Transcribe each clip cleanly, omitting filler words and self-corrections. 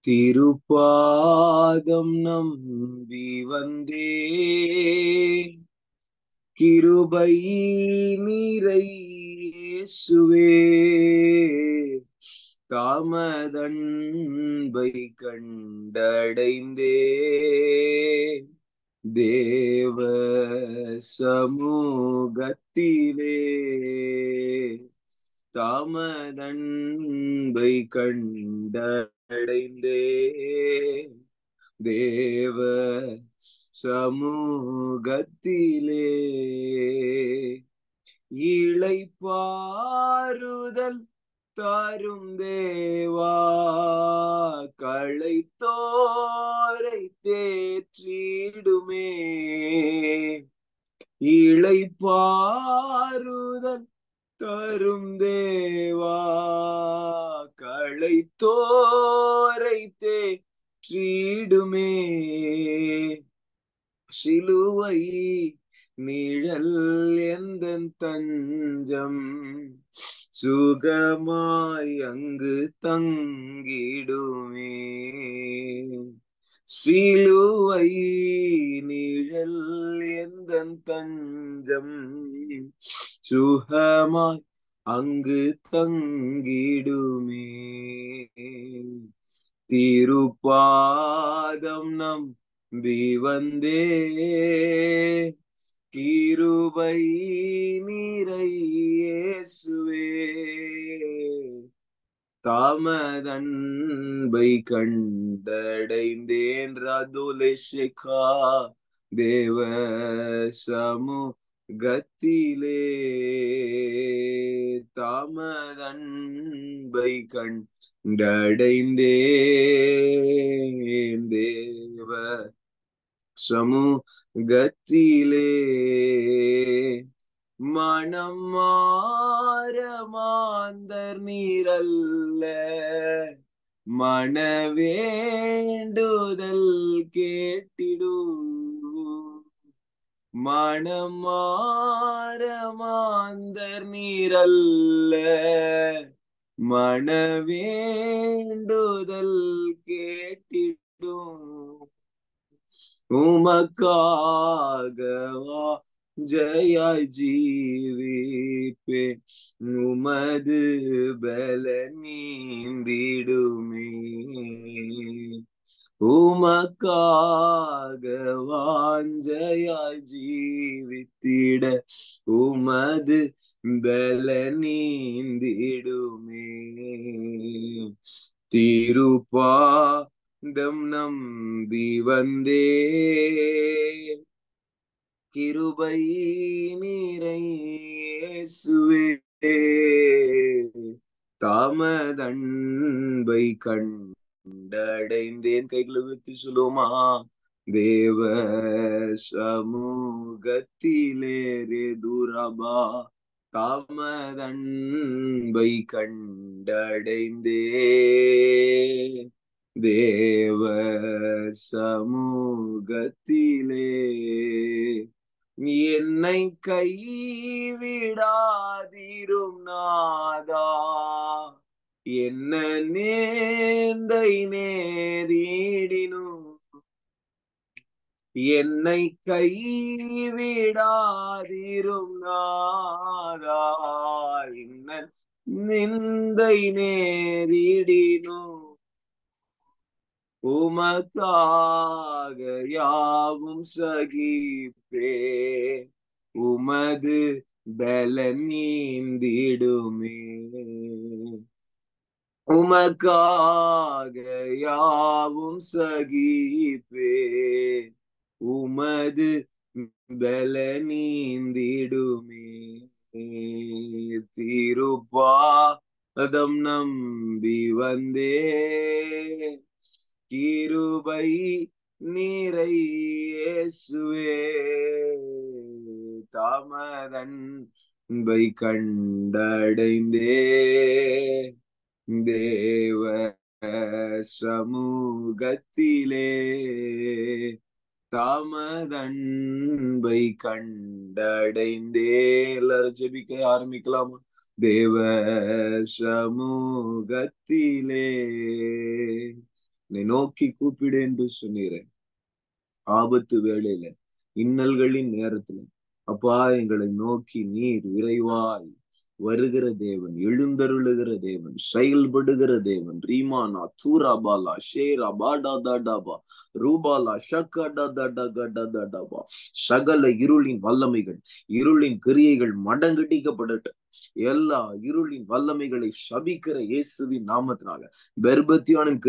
திருப்பாதம் நம்பி வந்தே, கிருபை நீரை இயேசுவே, தாமதன்பை கண்டடைந்தே, தேவ சமூகத்திலே தாமதன்பை கண்டடைந்தே, தேவ சமூகத்திலே இளைப்பாறுதல் தரும் தேவா, களைத்தோரை தேற்றிடுமே. இளைப்பாறுதல் தரும் தேவா, களைத்தோரை தேற்றிடுமே. சிலுவை நிழல் எந்தன் தஞ்சம், சுகமாய் அங்கு தங்கிடுமே. சிலுவை நிழல் எந்தன் தஞ்சம், சுகமாய் அங்கு தங்கிடுமே. திருப்பாதம் நம்பி வந்தே, கிருபை நீரை இயேசுவே, தாமதன்பை கண்டடைந்தேன். ரதுலேஷேகா தேவ சமூகத்திலே, தாமதன்பை கண்டடைந்தேன், தேவ சமூகத்திலே. மனம் மாற மாந்தர் நீரல்ல, மனவேண்டுதல் கேட்டிடு. மனம் மாற மாந்தர் நீரல்ல, மனவேண்டுதல் கேட்டிடும். உமக்காகவா ஜெயாய் ஜீவிப்பே, உமது பல நீந்திடுமே. உமக்காக வாஞ்சையாய் ஜீவித்திட, உமது பல நீந்திடுமே. திருப்பாதம் நம்பி வந்தே, கிருபை நீரை இயேசுவே, தாமதன்பை கண்டடைந்தேன். கைகளை உயர்த்தி சொல்லுமா, தேவ சமூகத்திலே துரபா, தாமதன்பை கண்டடைந்தே, தேவ சமூகத்திலே என்னை கைவிடாதிரும் நாதா, என்ன நேர்ந்தை நேரிடினும். என்னை கைவிடாதிரும் நாதா, என்ன நிந்தை நேரிடினும். உமக்காக யாவும் சகிப்பே, உமது பல நீந்திடுமே. உமக்காக யாவும் சகிப்பே, உமது பல நீந்திடுமே. திருப்பாதம் நம்பி வந்தே, கிருபை நீரை இயேசுவே, தாமதன்பை கண்டடைந்தே, தேவ சமூகத்திலே, தாமதன்பை கண்டடைந்தே. எல்லாரும் ஜெபிக்க ஆரம்பிக்கலாமா? தேவ சமூகத்திலே நோக்கி கூப்பிடு என்று சொன்னீரேன். ஆபத்து வேளையில, இன்னல்களின் நேரத்துல அப்பா எங்களை நோக்கி நீர் விரைவாய் வருகிற தேவன், எழுந்தருளுகிற தேவன், செயல்படுகிற தேவன். ரீமானா தூராபாலா ஷேரா பாடா தாடாபா ரூபாலா ஷக்கடா தடா சகல இருளின் வல்லமைகள், இருளின் கிரியைகள் மடங்கடிக்கப்படட்டும். எல்லா இருளின் வல்லமைகளை சபிக்கிற இயேசுவின் நாமத்தினால பெர்பத்தியானின்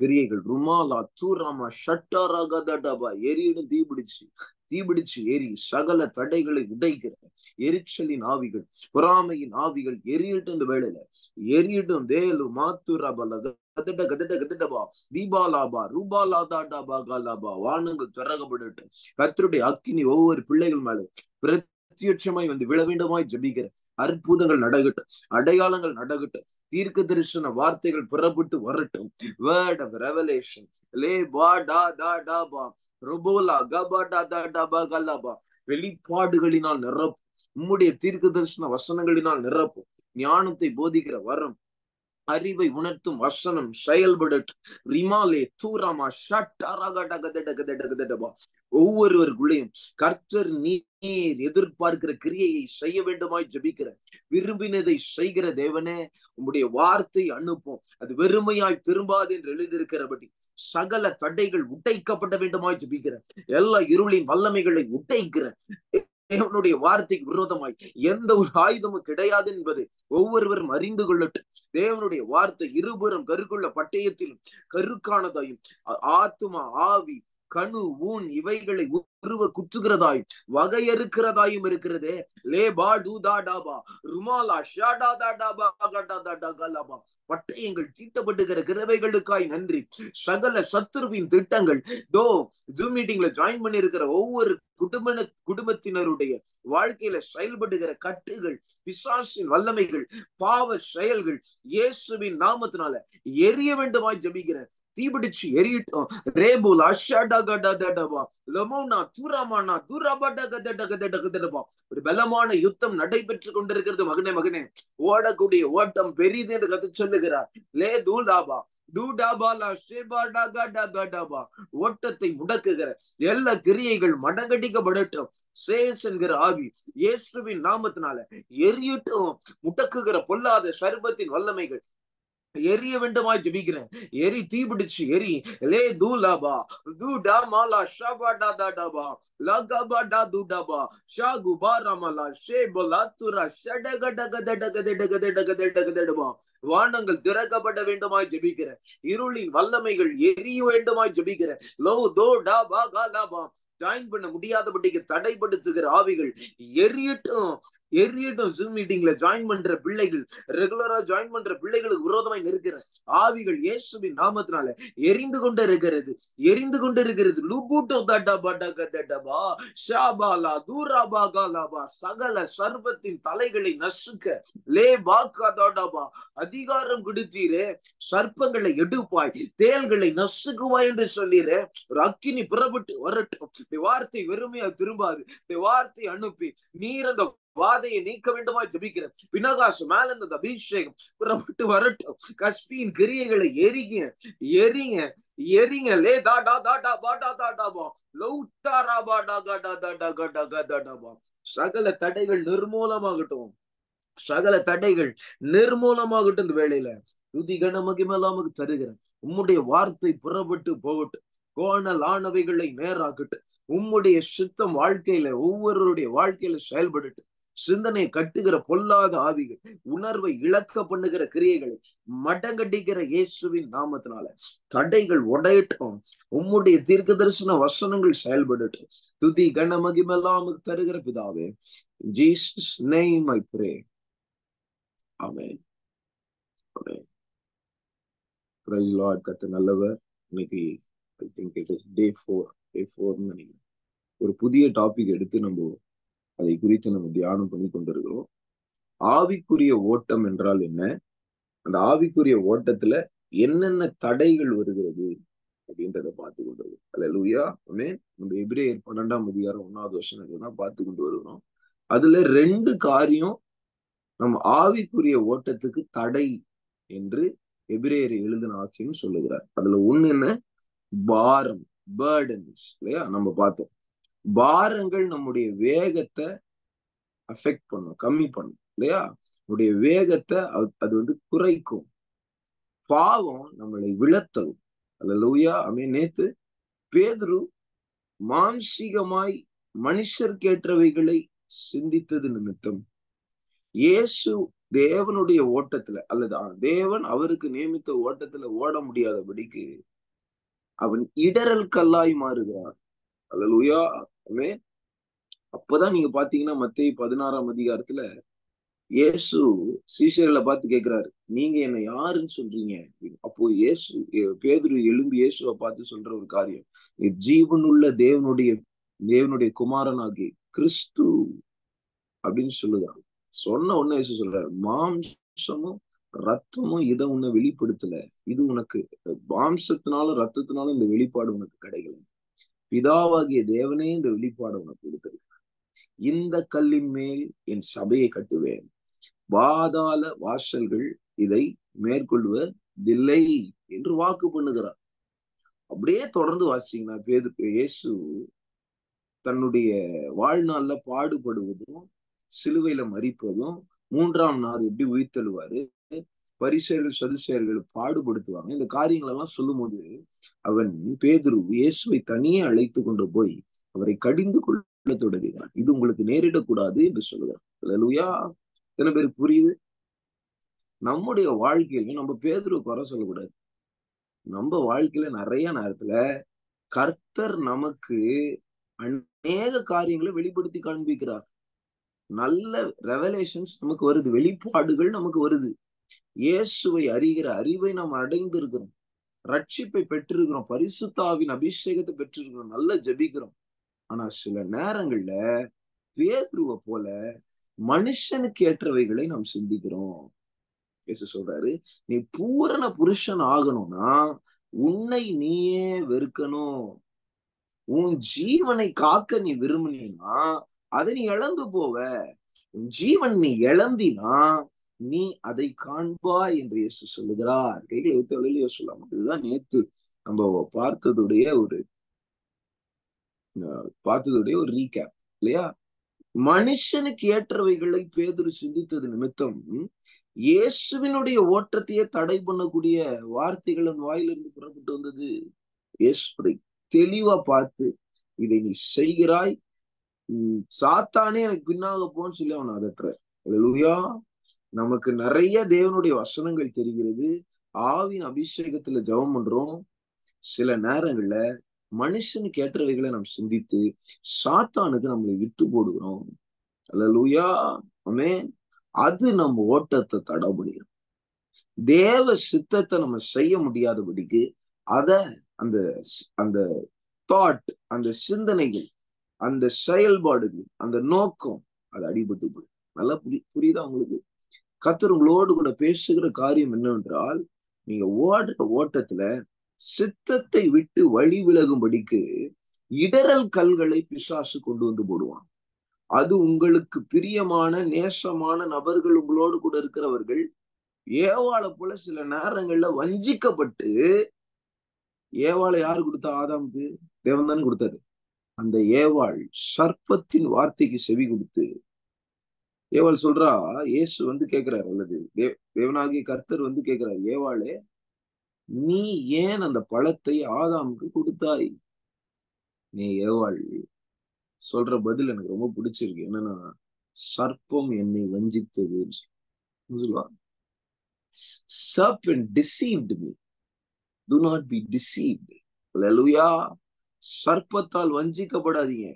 கிரியைகள் ருமாலா தூராமா ஷட்டாராகதடபா எரியிடும் தீபிடிச்சு எரி சகல தடைகளை உடைக்கிற எரிச்சலின் ஆவிகள், பொறாமையின் ஆவிகள் எரியட்டும். இந்த வேளையில எரியட்டும். தேலு மாத்துரபல கதட கதட கதடபா தீபாலாபா ரூபாலாதாடாபா காலாபா வானங்கள் திறக்கப்படட்டும். கர்த்தருடைய அக்கினி ஒவ்வொரு பிள்ளைகள் மேலே பிரத்யட்சமாய் வந்து விழ வேண்டுமாய் ஜெபிக்கிற. அற்புதங்கள் நடக்கட்டும், அடையாளங்கள் நடக்கட்டும், தீர்க்க தரிசன வார்த்தைகள் புறப்பட்டு வரட்டும். வேர்ட் ஆஃப் ரெவலேஷன் லே பா டா டா டா பா ரொபோலா கபா டா டா டா பா கல்லாபா வெளிப்பாடுகளினால் நிரப்பும். உம்முடைய தீர்க்க தரிசன வசனங்களினால் நிரப்பும். ஞானத்தை போதிக்கிற வரம், அறிவை உணர்த்தும் வசனம் செயல்படட்டும். ரிமாலே தூராமா ஷட்டாராகடகதடகதடகதடபா ஒவ்வொருவருக்குள்ளேயும் கர்த்தர் நீர் எதிர்பார்க்கிற கிரியையை செய்ய வேண்டுமாய் ஜெபிக்கிற. விரும்பினதை செய்கிற தேவனே, உம்முடைய வார்த்தை அனுப்பும், அது வெறுமையாய் திரும்பாது என்று எழுதியிருக்கிறபடி சகல தடைகள் உடைக்கப்பட வேண்டுமாய் ஜெபிக்கிற. எல்லா இருளின் வல்லமைகளை உடைக்கிற. தேவனுடைய வார்த்தைக்கு விரோதமாய் எந்த ஒரு ஆயுதமும் கிடையாது என்பது ஒவ்வொருவரும் அறிந்து கொள்ளட்டும். தேவனுடைய வார்த்தை இருபுறம் கருக்குள்ள பட்டயத்திலும் கருக்கானதாயும் ஆத்துமா ஆவி கணு ஊன் இவைகளை உருவ குத்துகிறதாயும் வகையறுக்கிறதாயும் இருக்கிறதே. லேபா டூதாடாபா ருமாலா ஷாடாதாடாபா கடாதாடாகலாபா பட்டயங்கள் தீட்டப்பட்டுகிற கிருபைகளுக்காய் நன்றி. சகல சத்துருவின் திட்டங்கள் ஜூம் மீட்டிங்ல ஜாயின் பண்ணி இருக்கிற ஒவ்வொரு குடும்பத்தினருடைய வாழ்க்கையில செயல்படுகிற கட்டுகள், பிசாசின் வல்லமைகள், பாவ செயல்கள் இயேசுவின் நாமத்தினால எரிய வேண்டுமாய் ஜெபிக்கிறேன். தீபிடிச்சு எரியட்டும். ரேபுல் அஷடகடடடபா லமோனா துரமானா துரபடகடடகடடகடபா ஒரு பலமான யுத்தம் நடைபெற்று கொண்டிருக்கிறது. மகனே ஓடக்கூடிய ஓட்டம் பெரிது என்று கதை சொல்லுகிறார். லே தூலாபா டூடாபாலா ஷேபாடகடகடபா ஓட்டத்தை முடக்குகிற எல்லா கிரியைகள் மடங்கடிக்கப்படட்டும். சேஸ் என்கிற ஆவி இயேசுவின் நாமத்தினால எரியட்டும். முடக்குகிற பொல்லாத சர்பத்தின் வல்லமைகள் எரிய வேண்டுமாய் ஜெபிக்கிறேன். எரி தீபிடிச்சு எரி. லே தூலாபா தூடா மாலா ஷபாடா டாடாபா லகபா டா தூடாபா ஷாகு பாரமலா ஷேபலா துரா ஷடகடகதடகதடகதடகதடகதடகதடபா வானங்கள் திறக்கப்பட வேண்டுமாய் ஜெபிக்கிறேன். இருளின் வல்லமைகள் எரிய வேண்டுமாய் ஜெபிக்கிறேன். லோ தோ டா பா காலாபா ஜாயின் பண்ண முடியாதபடிக்கு தடைப்படுத்துகிற ஆவிகள் எரியட்டும். ஜூம் மீட்டிங்ல ஜாயின் பண்ற பிள்ளைகள், ரெகுலரா ஜாயின் பண்ற பிள்ளைகளுக்கு விரோதமாய் நிற்கிற ஆவிகள் இயேசுவின் நாமத்தினால எரிந்து கொண்டு இருக்கிறது. லுபுட்டோ தடபடகடபா ஷாபாலா தூராபாகாலாபா சகல சர்வத்தின் தலைகளை நசுக்க லே பாகாடாபா அதிகாரம் கொடுத்தீரே. சர்ப்பங்களை எடுப்பாய், தேள்களை நசுக்குவாய் என்று சொல்லீரே. ஒரு அக்கினி புறப்பட்டு வரட்டும். வார்த்தை வெறுமையா திரும்பாது. வார்த்தை அனுப்பி நீர் அந்த வாதையை நீக்க வேண்டுமா ஜெபிக்கிறேன். பினகாசு மேல இந்த அபிஷேகம் புறப்பட்டு வரட்டும். கஸ்பியின் கிரியைகளை எரிங்க லே தாடா தாடா பாடா தாடாபா லௌட்டாரா பாடா காடா தாடா காடா காடாபா சகல தடைகள் நிர்மூலமாகட்டும். இந்த வேளையில துதி கனமகிமலாமக்கு தருகிறேன். உம்முடைய வார்த்தை புறப்பட்டு போகட்டும். கோணல் ஆனவைகளை நேராகட்டும். உம்முடைய சித்தம் வாழ்க்கையில ஒவ்வொருவருடைய வாழ்க்கையில செயல்படட்டு. சிந்தனை கட்டுகிற பொல்லாத ஆவிகள், உணர்வை இழக்க பண்ணுகிற கிரியைகளை மடங்கடிக்கிற இயேசுவின் நாமத்தினால தடைகள் உடையட்டும். உம்முடைய தீர்க்க தரிசன வசனங்கள் செயல்படட்டும். துதி கனமகிமெல்லாம் தருகிற பிதாவே, Jesus name I pray. Amen. Praise Lord. கர்த்தர் நல்லவர். இன்னைக்கு I think it is day 4 நினைக்கிறேன். ஒரு புதிய டாபிக் எடுத்து நம்ம அதை குறித்து நம்ம தியானம் பண்ணி கொண்டிருக்கிறோம். ஆவிக்குரிய ஓட்டம் என்றால் என்ன? அந்த ஆவிக்குரிய ஓட்டத்துல என்னென்ன தடைகள் வருகிறது? அப்படின்றத பார்த்து கொண்டு வருவோம். அல்லேலூயா. ஆமென். நம்ம எபிரேயர் 12ஆம் அதிகாரம் 1வது வசனத்தை தான் பார்த்து கொண்டு வருகிறோம். அதுல 2 காரியம் நம்ம ஆவிக்குரிய ஓட்டத்துக்கு தடை என்று எபிரேயர் எழுதின ஆக்கியம் சொல்லுகிறார். அதுல ஒண்ணு என்ன? பாரம், பர்டன்ஸ். இல்லையா? நம்ம பார்த்தோம். பாரங்கள் நம்முடைய வேகத்தை அஃபெக்ட் பண்ணும், கம்மி பண்ணும். இல்லையா? நம்முடைய வேகத்தை அது குறைக்கும். பாவம் நம்மளை விழத்தரும். அல்லேலூயா. ஆமென். நேத்து பேதுரு மாம்சீகமாய் மனுஷர்க்கேற்றவைகளை சிந்தித்தது நிமித்தம் இயேசு தேவனுடைய ஓட்டத்துல அல்லது தேவன் அவருக்கு நியமித்த ஓட்டத்துல ஓட முடியாதபடிக்கு அவன் இடறல் கல்லாய் மாறுகிறான். அல்லேலூயா. ஆமென். அப்பதான் நீங்க பாத்தீங்கன்னா மத்தேயு 16ஆம் அதிகாரத்துல இயேசு சீஷர்களை பார்த்து கேட்கிறாரு, நீங்க என்ன யாருன்னு சொல்றீங்க? அப்போ பேதுரு எழும்பி இயேசுவை பார்த்து சொல்ற ஒரு காரியம், நீ ஜீவனுள்ள தேவனுடைய குமாரனாகி கிறிஸ்து அப்படின்னு சொல்லுதான். சொன்ன உடனே இயேசு சொல்றாரு, மாம்சமும் ரத்தமும் இதை உன்னை வெளிப்படுத்தல. இது உனக்கு மாம்சத்தினாலும் ரத்தத்தினாலும் இந்த வெளிப்பாடு உனக்கு கிடைக்கல. பிதாவாகிய தேவனே இந்த வெளிப்பாடு உனக்கு கொடுத்திருக்க. இந்த கல்லின் மேல் என் சபையை கட்டுவேன், பாதாள வாசல்கள் இதை மேற்கொள்வதில்லை என்று வாக்கு பண்ணுகிறார். அப்படியே தொடர்ந்து வாசிச்சீங்கன்னா இயேசு தன்னுடைய வாழ்நாள்ல பாடுபடுவதும் சிலுவையில மரிப்பதும் 3ஆம் நாள் எப்படி உயிர்த்தெழுவாரு, பரிசேயர்கள் சதுசேயர்கள் பாடுபடுத்துவாங்க, இந்த காரியங்கள் எல்லாம் சொல்லும் போது அவன் பேதுரு இயேசுவை தனியே அழைத்து கொண்டு போய் அவரை கடிந்து கொள்ள தொடங்குகிறான். இது உங்களுக்கு நேரிடக்கூடாது என்று சொல்லுகிறான். அல்லேலூயா. எத்தனை பேருக்கு புரியுது? நம்முடைய வாழ்க்கையில நம்ம பேதுரு குறை சொல்லக்கூடாது. நம்ம வாழ்க்கையில நிறைய நேரத்துல கர்த்தர் நமக்கு அநேக காரியங்களை வெளிப்படுத்தி காண்பிக்கிறார். நல்ல ரெவலேஷன்ஸ் நமக்கு வருது, வெளிப்பாடுகள் நமக்கு வருது. இயேசுவை அறிகிற அறிவை நாம் அடைந்திருக்கிறோம், ரட்சிப்பை பெற்றிருக்கிறோம், பரிசுத்த ஆவியின் அபிஷேகத்தை பெற்றிருக்கிறோம், நல்லா ஜெபிக்கிறோம். ஆனா சில நேரங்கள்ல பேதுருவை போல மனுஷனுக்கு ஏற்றவைகளை நாம் சிந்திக்கிறோம். இயேசு சொல்றாரு, நீ பூரண புருஷன் ஆகணும்னா உன்னை நீயே வெறுக்கணும். உன் ஜீவனை காக்க நீ விரும்பினா அதை நீ இழந்து போவ. உன் ஜீவன் நீ இழந்தினா நீ அதை காண்பா என்று இயேசு சொல்லுகிறார். கைகளை வைத்து வெளியே சொல்லலாம். இதுதான் நேத்து நம்ம பார்த்ததுடைய ஒரு ரீகேப் இல்லையா? மனுஷனுக்கு ஏற்றவைகளை பேதுரு சிந்தித்தது நிமித்தம் இயேசுவினுடைய ஓட்டத்தையே தடை பண்ணக்கூடிய வார்த்தைகளின் வாயிலிருந்து புறப்பட்டு வந்தது. இயேசுவை தெளிவா பார்த்து, இதை நீ செய்கிறாய், சாத்தானே எனக்கு பின்னாக போன்னு சொல்லி அவன் அதட்டுறார். அல்லேலூயா. நமக்கு நிறைய தேவனுடைய வசனங்கள் தெரிகிறது, ஆவின் அபிஷேகத்துல ஜெபம் பண்றோம். சில நேரங்கள்ல மனுஷனுக்கு ஏற்றவைகளை நாம் சிந்தித்து சாத்தானுக்கு நம்மளை விட்டு போடுகிறோம். அல்லேலூயா. ஆமென். அது நம்ம ஓட்டத்தை தடை பண்ணிடும். தேவ சித்தத்தை நம்ம செய்ய முடியாதபடிக்கு அந்த அந்த தாட், அந்த சிந்தனைகள், அந்த செயல்பாடுகள், அந்த நோக்கம் அது அடிபட்டு போயிடும். நல்லா புரியுதா உங்களுக்கு? கர்த்தர் உங்களோடு கூட பேசுகிற காரியம் என்னவென்றால், நீங்க ஓடுற ஓட்டத்துல சித்தத்தை விட்டு வழி விலகும்படிக்கு இடறல் கல்களை பிசாசு கொண்டு வந்து போடுவான். அது உங்களுக்கு பிரியமான நேசமான நபர்கள், உங்களோடு கூட இருக்கிறவர்கள் ஏவாளை போல சில நேரங்கள்ல வஞ்சிக்கப்பட்டு, ஏவாளை யாரு கொடுத்தா? ஆதாமுக்கு தேவன் தானே கொடுத்தாரு. அந்த ஏவாள் சர்ப்பத்தின் வார்த்தைக்கு செவி கொடுத்து, ஏவாள் சொல்றா, இயேசு கேட்கிறார், அல்லது தேவனாகிய கர்த்தர் கேட்கிறார், ஏவாளே நீ ஏன் அந்த பழத்தை ஆதாமுக்கு கொடுத்தாய்? நீ ஏவாள் சொல்ற பதில் எனக்கு ரொம்ப பிடிச்சிருக்கு. என்னன்னா, சர்ப்பம் என்னை வஞ்சித்தது சொல்லுவா. Serpent deceived me. Do not be deceived. Hallelujah. சர்ப்பத்தால் வஞ்சிக்கப்படாதீங்க.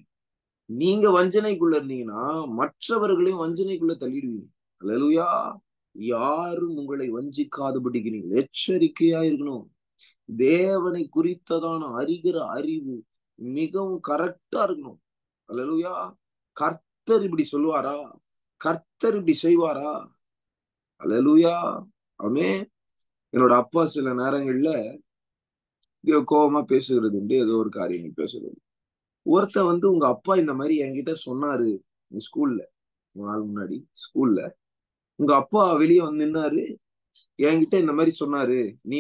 நீங்க வஞ்சனைக்குள்ள இருந்தீங்கன்னா மற்றவர்களையும் வஞ்சனைக்குள்ள தள்ளிடுவீங்க. ஹல்லேலூயா. யாரும் உங்களை வஞ்சிக்காதபடிக்கு நீங்கள் எச்சரிக்கையா இருக்கணும். தேவனை குறித்ததான அறிகிற அறிவு மிகவும் கரெக்டா இருக்கணும். ஹல்லேலூயா. கர்த்தர் இப்படி சொல்லுவாரா? கர்த்தர் இப்படி செய்வாரா? ஹல்லேலூயா. ஆமென். என்னோட அப்பா சில நேரங்கள்ல கோபமா பேசுகிறது உண்டு, ஏதோ ஒரு காரியம் பேசுறது. ஒருத்த உங்க அப்பா இந்த மாதிரி என்கிட்ட சொன்னாரு ஸ்கூல்ல, ஒரு நாள் முன்னாடி ஸ்கூல்ல உங்க அப்பா வெளியே நின்னாரு, என்கிட்ட இந்த மாதிரி சொன்னாரு, நீ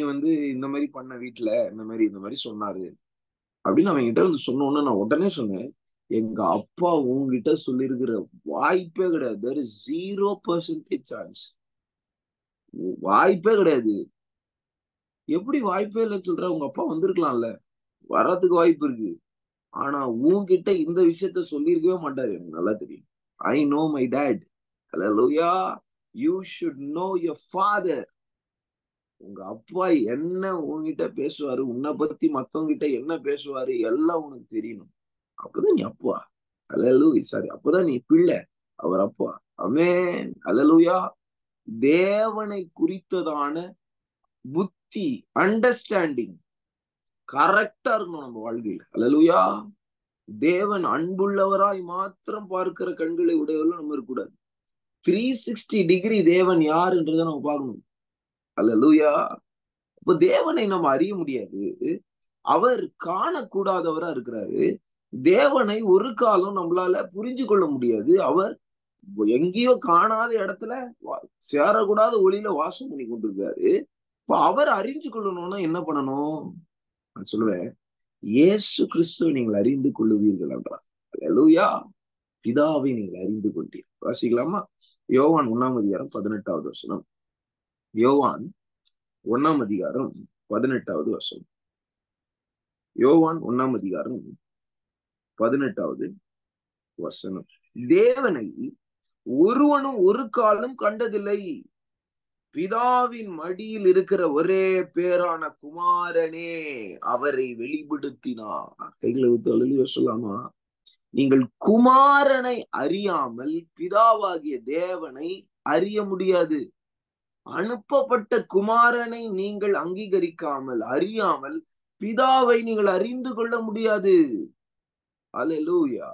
இந்த மாதிரி பண்ண வீட்டுல இந்த மாதிரி சொன்னாரு அப்படின்னு அவன் கிட்ட சொன்னோன்னு நான் உடனே சொன்னேன், எங்க அப்பா உங்ககிட்ட சொல்லியிருக்கிற வாய்ப்பே கிடையாது. there is 0% chance. வாய்ப்பே கிடையாது. எப்படி வாய்ப்பே இல்லைன்னு சொல்ற? உங்க அப்பா வந்திருக்கலாம்ல, வர்றதுக்கு வாய்ப்பு இருக்கு. ஆனா உன்கிட்ட இந்த விஷயத்த சொல்லியிருக்கவே மாட்டாரு. எனக்கு நல்லா தெரியும். I know my dad. Hallelujah. You should know your father. உங்க அப்பா என்ன உன்கிட்ட பேசுவாரு, உன்னை பத்தி மத்தவங்க கிட்ட என்ன பேசுவாரு, எல்லாம் உனக்கு தெரியணும். அப்பதான் நீ அப்பா. ஹல்லேலூயா. சாரி, அப்பதான் நீ பிள்ளை, அவர் அப்பா. ஆமென். ஹல்லேலூயா. தேவனை குறித்ததான புத்தி, அண்டர்ஸ்டாண்டிங் கரெக்டா இருக்கணும் நம்ம வாழ்க்கையில். ஹல்லேலூயா. தேவன் அன்புள்ளவராய் மாத்திரம் பார்க்கிற கண்களை உடையவர்கள் நம்ம இருக்கக்கூடாது. 360 டிகிரி தேவன் யாருன்றதை நம்ம பார்க்கணும். ஹல்லேலூயா. இப்ப தேவனை நம்ம அறிய முடியாது. அவர் காணக்கூடாதவரா இருக்கிறாரு. தேவனை ஒரு காலம் நம்மளால புரிஞ்சு கொள்ள முடியாது. அவர் எங்கேயோ காணாத இடத்துல சேரக்கூடாத ஒளியில வாசம் பண்ணி கொண்டிருக்காரு. இப்ப அவர் அறிஞ்சு கொள்ளணும்னா என்ன பண்ணணும்? நான் சொல்லுவேன், இயேசு கிறிஸ்துவை நீங்கள் அறிந்து கொள்ளுவீர்கள் என்றார். ஹல்லேலூயா. பிதாவை நீங்கள் அறிந்து கொண்டீர். வாசிக்கலாமா? யோவான் 1:18. யோவான் 1:18. யோவான் 1:18. தேவனை ஒருவனும் ஒரு காலம் கண்டதில்லை. பிதாவின் மடியில் இருக்கிற ஒரே பேரான குமாரனே அவரை வெளிப்படுத்தினார். கைகளை விட்டு அல்லேலூயா சொல்லாமா? நீங்கள் குமாரனை அறியாமல் பிதாவாகிய தேவனை அறிய முடியாது. அனுப்பப்பட்ட குமாரனை நீங்கள் அங்கீகரிக்காமல், அறியாமல் பிதாவை நீங்கள் அறிந்து கொள்ள முடியாது. அல்லேலூயா.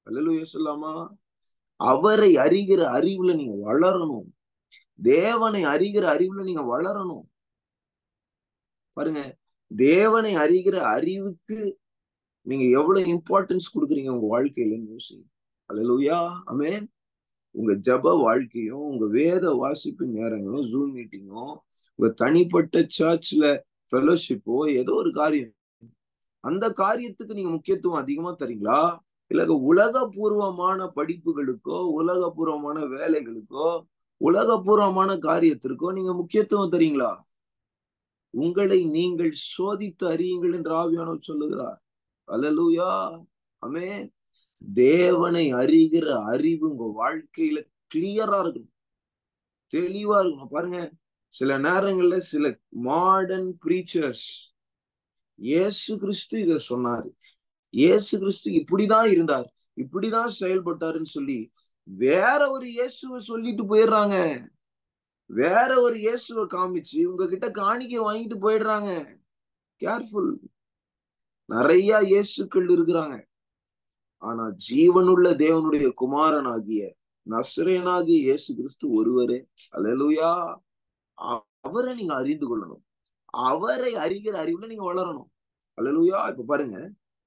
அல்லேலூயா சொல்லாமா? அவரை அறிகிற அறிவுல நீங்க வளரணும். தேவனை அறிகிற அறிவுல நீங்க வளரணும். பாருங்க, தேவனை அறிகிற அறிவுக்கு நீங்க எவ்வளவு இம்பார்ட்டன்ஸ் கொடுக்குறீங்க உங்க வாழ்க்கையில யோசிங்க. அல்லேலூயா. ஆமென். உங்க ஜெப வாழ்க்கையும், உங்க வேத வாசிப்பு நேரங்களும், ஜூம் மீட்டிங்கும், உங்க தனிப்பட்ட சர்ச்ல ஃபெலோஷிப்போ, ஏதோ ஒரு காரியம், அந்த காரியத்துக்கு நீங்க முக்கியத்துவம் அதிகமா தரீங்களா? இல்ல உலகபூர்வமான படிப்புகளுக்கோ, உலகபூர்வமான வேலைகளுக்கோ, உலகபூர்வமான காரியத்திற்கோ நீங்க முக்கியத்துவம் தரீங்களா? உங்களை நீங்கள் சோதித்து அறியுங்கள் என்று ஆவியானவர் சொல்லுகிறார். அல்லேலூயா. ஆமென். தேவனை அறிகிற அறிவு உங்க வாழ்க்கையில கிளியரா இருக்கணும், தெளிவா இருக்கணும். பாருங்க, சில நேரங்கள்ல சில மாடர்ன் பிரீச்சர்ஸ் இயேசு கிறிஸ்து இத சொன்னாரு, இயேசு கிறிஸ்து இப்படிதான் இருந்தார், இப்படிதான் செயல்பட்டாருன்னு சொல்லி வேற ஒரு இயேசுவை சொல்லிட்டு போயிடுறாங்க. வேற ஒரு இயேசுவை காமிச்சு உங்ககிட்ட காணிக்கை வாங்கிட்டு போயிடுறாங்க. கேர்ஃபுல். நிறைய இயேசுக்கள் இருக்கிறாங்க. ஆனா ஜீவனுள்ள தேவனுடைய குமாரனாகிய நசரேயனாகிய இயேசு கிறிஸ்து ஒருவரே. அல்லேலூயா. அவரை நீங்க அறிந்து கொள்ளணும். அவரை அறிகிற அறிவுல நீங்க வளரணும். அல்லேலூயா. இப்ப பாருங்க,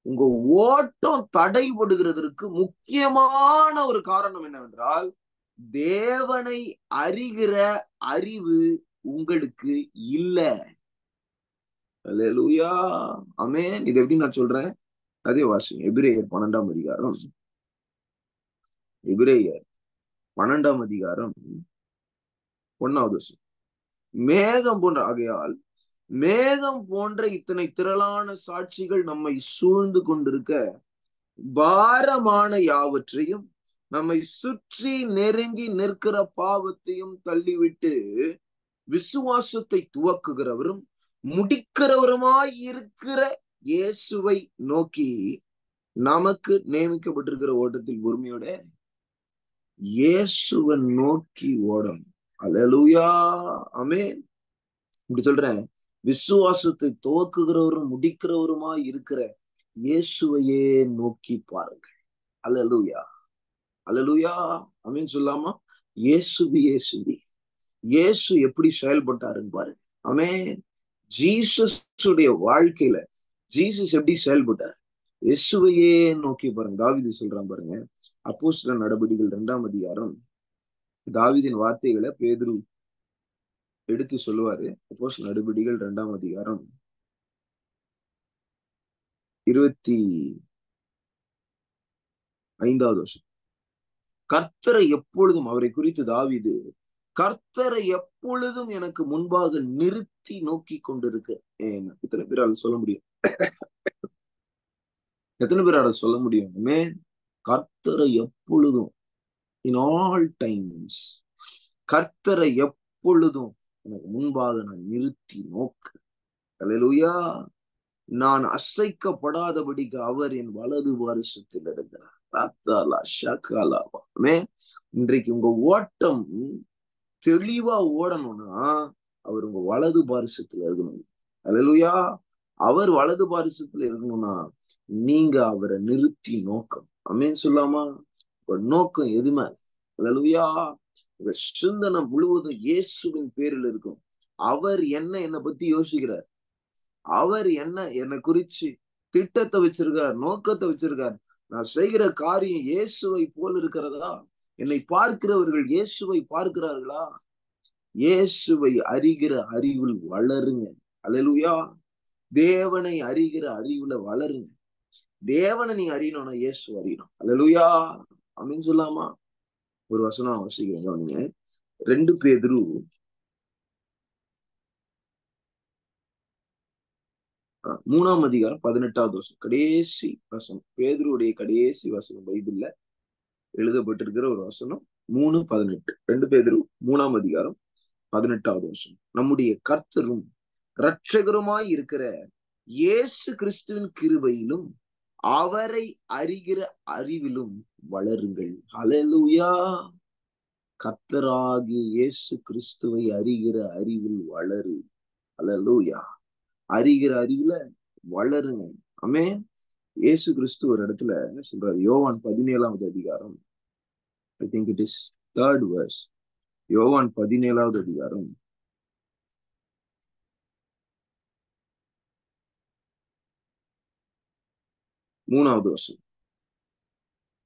உங்க ஓட்டம் தடைபடுகிறதற்கு முக்கியமான ஒரு காரணம் என்னவென்றால், தேவனை அறிகிற அறிவு உங்களுக்கு இல்ல. அல்லேலூயா. ஆமென். இது எப்படி நான் சொல்றேன்? அதே வாசிங்க. எபிரேயர் 12. எபிரேயர் 12 1. மேகம் போன்ற ஆகையால் மேகம் போன்ற இத்தனை திரளான சாட்சிகள் நம்மை சூழ்ந்து கொண்டிருக்க, பாரமான யாவற்றையும் நம்மை சுற்றி நெருங்கி நிற்கிற பாவத்தையும் தள்ளிவிட்டு, விசுவாசத்தை துவக்குகிறவரும் முடிக்கிறவருமாய் இருக்கிற இயேசுவை நோக்கி நமக்கு நியமிக்கப்பட்டிருக்கிற ஓட்டத்தில் பொறுமையோட இயேசுவை நோக்கி ஓடணும். அல்லேலூயா. ஆமென். இப்படி சொல்றேன், விசுவாசத்தை துவக்குகிறவரும் முடிக்கிறவருமாய் இருக்கிற இயேசுவையே நோக்கி பாருங்கள். அல்லேலூயா. அல்லேலூயா. ஆமென் சொல்லாமா? இயேசு எப்படி செயல்பட்டாருன்னு பாருங்க. ஆமென். ஜீசஸுடைய வாழ்க்கையில ஜீசஸ் எப்படி செயல்பட்டார்? இயேசுவையே நோக்கி பாருங்க. தாவீது சொல்றான் பாருங்க, அப்போஸ்தலர் நடபடிகள் 2ஆம் அதிகாரம், தாவீதின் வார்த்தைகளை பேதுரு எடுத்து சொல்லுவாரு. அப்போஸ்தலர் நடபடிகள் 2ஆம் அதிகாரம் 25வது வருஷம். கர்த்தரை எப்பொழுதும், அவரை குறித்து தாவீது, கர்த்தரை எப்பொழுதும் எனக்கு முன்பாக நிறுத்தி நோக்கி கொண்டிருக்க. எத்தனை பேரால் சொல்ல முடியும்? எத்தனை பேரால சொல்ல முடியும்? கர்த்தரை எப்பொழுதும், இன் ஆல் டைம்ஸ், கர்த்தரை எப்பொழுதும் எனக்கு முன்பாக நான் நிறுத்தி நோக்கு. அல்லேலூயா. நான் அசைக்கப்படாதபடிக்கு அவர் என் வலது பாரிசத்தில் இருக்கிறார். இன்றைக்கு உங்க ஓட்டம் தெளிவா ஓடணும்னா அவர் உங்க வலது பாரிசத்துல இருக்கணும். அல்லேலூயா. அவர் வலது பாரிசத்துல இருக்கணும்னா நீங்க அவரை நிறுத்தி நோக்கம். ஆமென் சொல்லாமா? நோக்கம் எதுமே. அல்லேலூயா. உங்க சிந்தனை முழுவதும் இயேசுவின் பேரில் இருக்கும். அவர் என்னை பத்தி யோசிக்கிறார். அவர் என்னை குறிச்சு திட்டத்தை வச்சிருக்கார், நோக்கத்தை வச்சிருக்கார். நான் செய்கிற காரியம் இயேசுவை போல் இருக்கிறதா? என்னை பார்க்கிறவர்கள் இயேசுவை பார்க்கிறார்களா? இயேசுவை அறிகிற அறிவில் வளருங்க. அல்லேலூயா. தேவனை அறிகிற அறிவுல வளருங்க. தேவனை நீங்க அறியணும்னா இயேசு அறியணும். அல்லேலூயா. அப்படின்னு சொல்லாமா? ஒரு வசனம் வாசிக்கிறீங்க நீங்க, 2 பேதுரு 3ஆம் அதிகாரம் 18வது வசனம், கடைசி வசனம். பேதுருடைய கடைசி வசனம் பைபிள்ல எழுதப்பட்டிருக்கிற ஒரு வசனம் 3:18. 2 பேதுரு 3ஆம் அதிகாரம் 18வது வசனம். நம்முடைய கர்த்தரும் இரட்சகருமாய் இருக்கிற இயேசு கிறிஸ்துவின் கிருபையிலும் அவரை அறிகிற அறிவிலும் வளருங்கள். ஹல்லேலூயா. கர்த்தராகிய இயேசு கிறிஸ்துவை அறிகிற அறிவில் வளரு. ஹல்லேலூயா. அறிகிற அறிவுல வளருங்க. ஆமென். இயேசு கிறிஸ்து ஒரு இடத்துல என்ன சொல்றாரு? யோவான் 17வது அதிகாரம், I think it is 3rd verse. யோவான் 17வது அதிகாரம் 3வது வசனம்.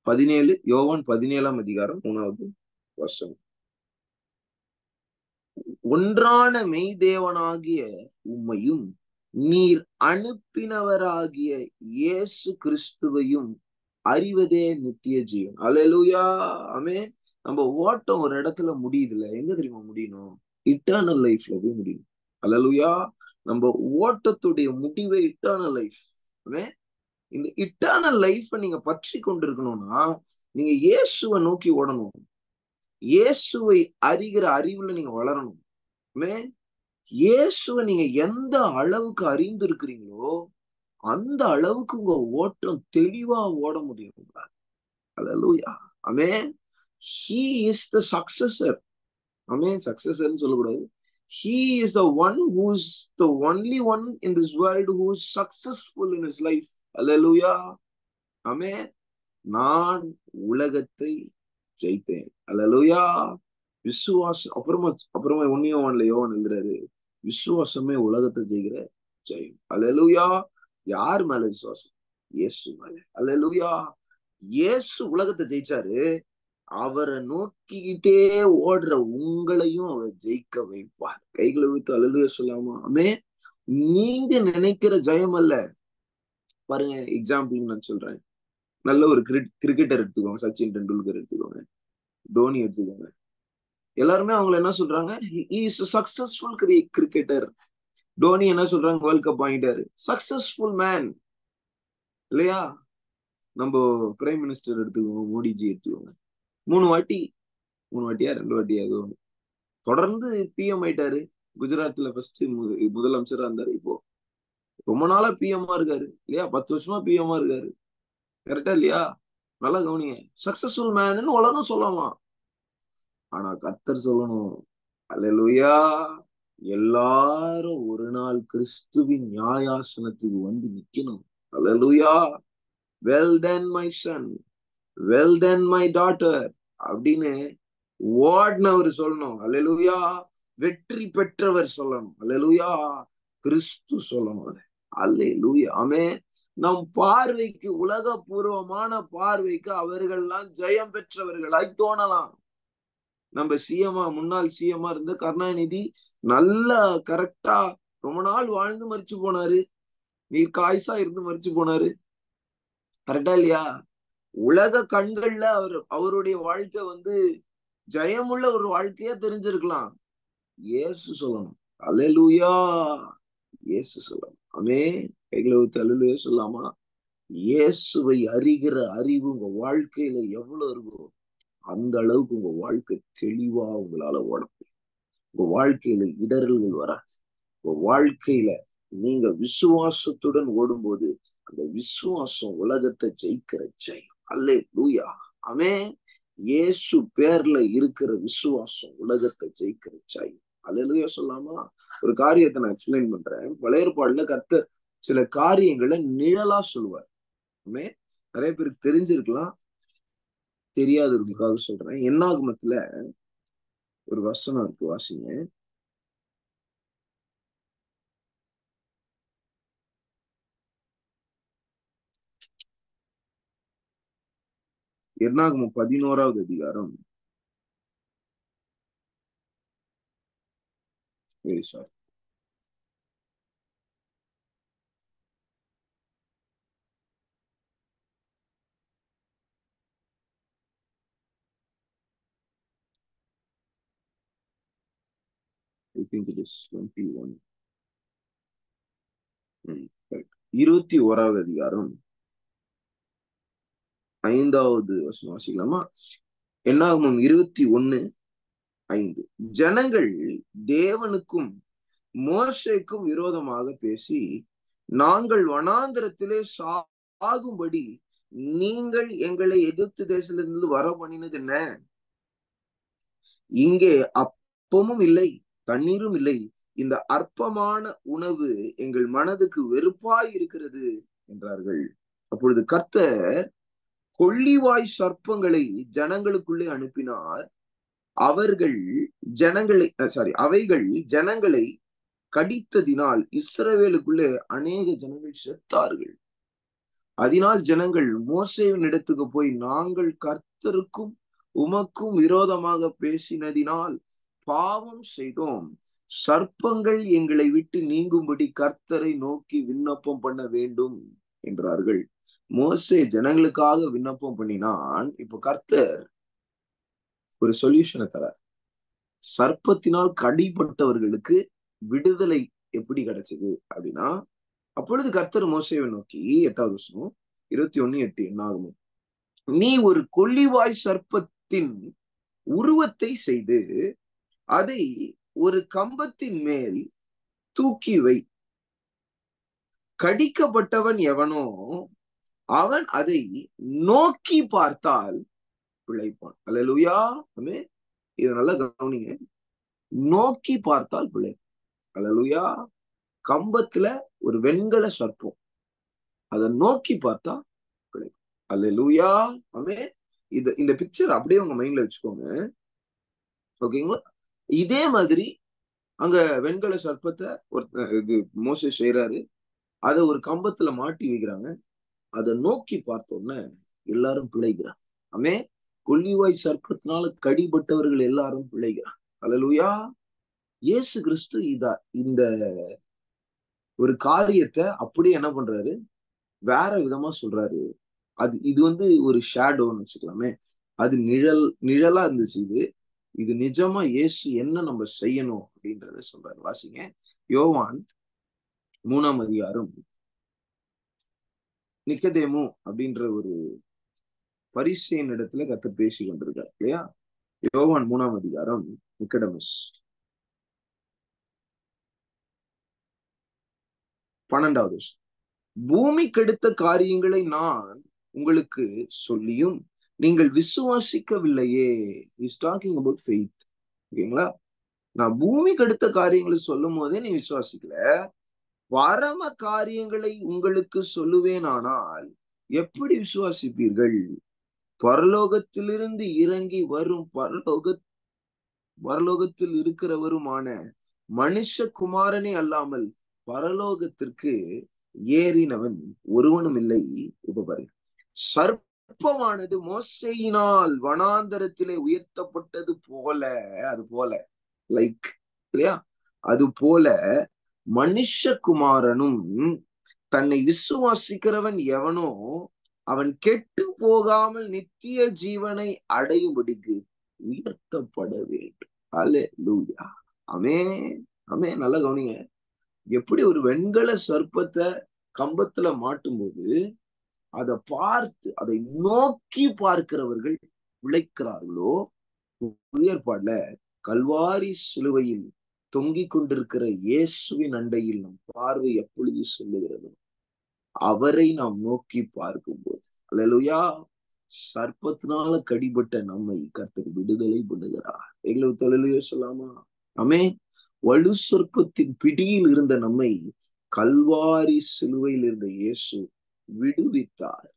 17 யோவான் 17ஆம் அதிகாரம் 3வது வசனம். ஒன்றான மெய்தேவனாகிய உம்மையும் நீர் அனுப்பினவராகிய இயேசு கிறிஸ்துவையும் அறிவதே நித்திய ஜீவன். அல்லேலூயா. ஆமென். நம்ம ஓட்டம் ஒரு இடத்துல முடியுதுல, எங்க தெரியுமா முடியணும்? இட்டர்னல் லைஃப்ல போய் முடியும். அல்லேலூயா. நம்ம ஓட்டத்துடைய முடிவே இட்டர்னல் லைஃப். ஆமென். இந்த இட்டர்னல் லைஃப நீங்க பற்றி கொண்டிருக்கணும்னா நீங்க இயேசுவை நோக்கி ஓடணும். இயேசுவை அறிகிற அறிவுல நீங்க வளரணும். ஆமென். இயேசுவை நீங்க எந்த அளவுக்கு அறிந்திருக்கிறீங்களோ அந்த அளவுக்கு உங்க ஓட்டம் தெளிவா ஓட முடியும். அல்லேலூயா. ஆமென். He is the successor. ஆமென். சக்சஸர்னு சொல்லக்கூடாது. He is the one who's the only one in this world who is successful in his life. அல்லேலூயா. ஆமென். நான் உலகத்தை ஜெயித்தேன். அல்லேலூயா. விசுவாசம். அப்புறமா 1 யோவான்ல யோவான் எழுதுறாரு, விசுவாசமே உலகத்தை ஜெயிக்கிற ஜெயம். அல்லேலூயா. யார் மேல விசுவாசம்? இயேசு மேல. அல்லேலூயா. இயேசு உலகத்தை ஜெயிச்சாரு. அவரை நோக்கிக்கிட்டே ஓடுற உங்களையும் அவர் ஜெயிக்க வைப்பார். கைகளை வைத்து அல்லேலூயா சொல்லாமா? ஆமென். நீங்க நினைக்கிற ஜெயம் அல்ல. பாருங்க, எக்ஸாம்பிள் நான் சொல்றேன். நல்ல ஒரு கிரிக்கெட்டர் எடுத்துக்கோங்க. சச்சின் டெண்டுல்கர் எடுத்துக்கோங்க, தோனி எடுத்துக்கோங்க. எல்லாருமே அவங்களை என்ன சொல்றாங்க? he is a successful cricketer. Dhoni என்ன சொல்றாங்க? வேர்ல்ட் கப் வாங்கிட்டாரு. சக்சஸ்ஃபுல் மேன் இல்லையா? நம்ம பிரைம் மினிஸ்டர் எடுத்துக்கோங்க, மோடிஜி எடுத்துக்கோங்க. 3 வாட்டியா 2 வாட்டியா தொடர்ந்து பிஎம் ஆயிட்டாரு. குஜராத்ல ஃபர்ஸ்ட் முதலமைச்சரா இருந்தாரு. இப்போ ரொம்ப நாளா பிஎம்மா இருக்காரு இல்லையா? 10 வருஷமா பிஎம்மா இருக்காரு. கரெக்டா இல்லையா? நல்லா கவனிங்க. சக்சஸ்ஃபுல் மேன் உலகம் சொல்லலாம். ஆனா கர்த்தர் சொல்லணும், அல்லேலூயா, எல்லாரும் ஒரு நாள் கிறிஸ்துவின் நியாயாசனத்துக்கு வந்து நிக்கணும். அல்லேலூயா. Well done my son, well done my daughter அப்படின்னு ஓடினவர் சொல்லணும். அல்லேலூயா. வெற்றி பெற்றவர் சொல்லணும். அல்லேலூயா. கிறிஸ்து சொல்லணும் அதை. அல்லேலூயா, ஆமென். நம் பார்வைக்கு, உலக பூர்வமான பார்வைக்கு அவர்கள்லாம் ஜெயம் பெற்றவர்களாய் தோணலாம். நம்ம சிஎம்மா, முன்னாள் சிஎம்மா இருந்த கருணாநிதி நல்லா கரெக்டா ரொம்ப நாள் வாழ்ந்து மரிச்சு போனாரு. நீர் காய்ஸா இருந்து மரிச்சு போனாரு. கரெக்டா இல்லையா? உலக கண்கள்ல அவருடைய வாழ்க்கை ஜெயமுள்ள ஒரு வாழ்க்கையா தெரிஞ்சிருக்கலாம். இயேசு சொல்லணும். அல்லேலூயா, இயேசு சொல்லணும். ஆமென். கைகளை ஊத்தி அல்லேலூயா சொல்லாமா? இயேசுவை அறிகிற அறிவு உங்க வாழ்க்கையில எவ்வளவு இருக்கோ அந்த அளவுக்கு உங்க வாழ்க்கை தெளிவா உங்களால ஓட முடியும். உங்க வாழ்க்கையில இடரல்கள் வராது. உங்க வாழ்க்கையில நீங்க விசுவாசத்துடன் ஓடும்போது அந்த விசுவாசம் உலகத்தை ஜெயிக்கிற ஜெயம். அல்லேலூயா, ஆமென். இயேசு பேர்ல இருக்கிற விசுவாசம் உலகத்தை ஜெயிக்கிற ஜெயம். அல்லேலூயா சொல்லாமா? ஒரு காரியத்தை நான் எக்ஸ்பிளைன் பண்றேன். பழைய ஏற்பாடுல கர்த்தர் சில காரியங்களை நிழலா சொல்லுவார். ஆமென். நிறைய பேருக்கு தெரிஞ்சிருக்கலாம், தெரியாதவர்களுக்காக சொல்றேன். என்னாகமத்துல ஒரு வசனம் இருக்கு, வாசிங்க. என்னாகமம் 11வது அதிகாரம். Very sorry, I think it is 21. 21வது அதிகாரம் 5வது வசனம் வாசிக்கலாமா? என்னாகமம் 21:5. ஜனங்கள் தேவனுக்கும் மோசேக்கும் விரோதமாக பேசி, நாங்கள் வனாந்திரத்திலே சாகும்படி நீங்கள் எங்களை எகிப்து தேசத்திலிருந்து வர பண்ணினது என்ன? இங்கே அப்பமும் இல்லை, தண்ணீரும் இல்லை. இந்த அற்பமான உணவு எங்கள் மனதுக்கு வெறுப்பாய் இருக்கிறது என்றார்கள். அப்பொழுது கர்த்தர் கொள்ளிவாய் சர்ப்பங்களை ஜனங்களுக்குள்ளே அனுப்பினார். அவைகள் ஜனங்களை கடித்ததினால் இஸ்ரவேலுக்குள்ளே அநேக ஜனங்கள் செத்தார்கள். அதனால் ஜனங்கள் மோசேவின் இடத்துக்கு போய், நாங்கள் கர்த்தருக்கும் உமக்கும் விரோதமாக பேசினதினால் பாவம் செய்தோம். சர்ப்பங்கள் எங்களை விட்டு நீங்கும்படி கர்த்தரை நோக்கி விண்ணப்பம் பண்ண வேண்டும் என்றார்கள். மோசே ஜனங்களுக்காக விண்ணப்பம் பண்ணினான். இப்ப கர்த்தர் ஒரு சொல்யூஷனை தரார். சர்ப்பத்தினால் கடிப்பட்டவர்களுக்கு விடுதலை எப்படி கிடைச்சது அப்படின்னா, அப்பொழுது கர்த்தர் மோசேவை நோக்கி, 8வது வசனம் 21:8 என்னாகும், நீ ஒரு கொள்ளிவாய் சர்ப்பத்தின் உருவத்தை செய்து அதை ஒரு கம்பத்தின் மேல் தூக்கி வை. கடிக்கப்பட்டவன் எவனோ அவன் அதை நோக்கி பார்த்தால் பிழைப்பான். அல்லேலூயா, ஆமென். இது நல்லா கவனிங்க. நோக்கி பார்த்தால் பிழைப்பான். அல்லேலூயா. கம்பத்துல ஒரு வெண்கல சர்ப்பம், அதை நோக்கி பார்த்தா பிழைப்பான். அல்லேலூயா, ஆமென். இந்த பிக்சர் அப்படியே உங்க மைண்ட்ல வச்சுக்கோங்க. ஓகேங்களா? இதே மாதிரி அங்க வெண்கல சர்ப்பத்தை இது மோசே செய்யறாரு. அதை ஒரு கம்பத்துல மாட்டி வைக்கிறாங்க. அதை நோக்கி பார்த்தோன்னே எல்லாரும் பிழைக்கிறாங்க. ஆமென். கொள்ளிவாய் சர்ப்பத்தினால கடிபட்டவர்கள் எல்லாரும் பிழைக்கிறாங்க. அல்லேலூயா. இயேசு கிறிஸ்து இந்த ஒரு காரியத்தை அப்படியே என்ன பண்றாரு, வேற விதமா சொல்றாரு. இது ஒரு ஷேடோன்னு வச்சுக்கலாமே. அது நிழலா இருந்துச்சு. இது நிஜமா இயேசு என்ன நம்ம செய்யணும் அப்படின்றத சொல்றாரு. வாசிங்க. யோவான் 3ஆம் அதிகாரம். நிக்கதேமு அப்படின்ற ஒரு பரிசேயன் இடத்துல கர்த்தர் பேசி கொண்டிருக்கார் இல்லையா? யோவான் 3ஆம் அதிகாரம். நிக்கடமஸ் 12வது. பூமி கெடுத்த காரியங்களை நான் உங்களுக்கு சொல்லியும் நீங்கள் விசுவாசிக்கவில்லையே. Is talking about faith. ஓகேங்களா? நான் பூமி கெடுத்த காரியங்களை சொல்லும் போதே நீ விசுவாசிக்கல. பரம காரியங்களை உங்களுக்கு சொல்லுவேனானால் எப்படி விசுவாசிப்பீர்கள்? பரலோகத்திலிருந்து இறங்கி வரும் பரலோகத்தில் இருக்கிறவருமான மனுஷகுமாரனே அல்லாமல் பரலோகத்திற்கு ஏறினவன் ஒருவனும் இல்லை. இப்ப பாருங்க, சர்ப்பமானது மோசையினால் வனாந்தரத்திலே உயர்த்தப்பட்டது போல, அது போல லைக் இல்லையா, அது போல மனுஷகுமாரனும் தன்னை விசுவாசிக்கிறவன் எவனோ அவன் கெட்டு போகாமல் நித்திய ஜீவனை அடையும்படிக்கு உயர்த்தப்பட வேண்டும். அல்லேலூயா. ஆமென், ஆமென். நல்லா கவனிங்க, எப்படி ஒரு வெண்கல சர்ப்பத்தை கம்பத்துல மாட்டும் போது அதை பார்த்து அதை நோக்கி பார்க்கிறவர்கள் உழைக்கிறார்களோ, புதிய ஏற்பாடுல கல்வாரி சிலுவையில் தொங்கிக் கொண்டிருக்கிற இயேசுவின் அண்டையில் நம் பார்வை எப்பொழுது சொல்லுகிறது, அவரை நாம் நோக்கி பார்க்கும்போது, அல்லேலூயா, சர்ப்பத்தினால கடிபட்ட நம்மை கர்த்தர் விடுதலை பண்ணுகிறார். எங்களுக்கு அல்லேலூயா சொல்லாமா? ஆமென். வலு சொற்பத்தின் பிடியில் இருந்த நம்மை கல்வாரி சிலுவையில் இருந்த இயேசு விடுவித்தார்.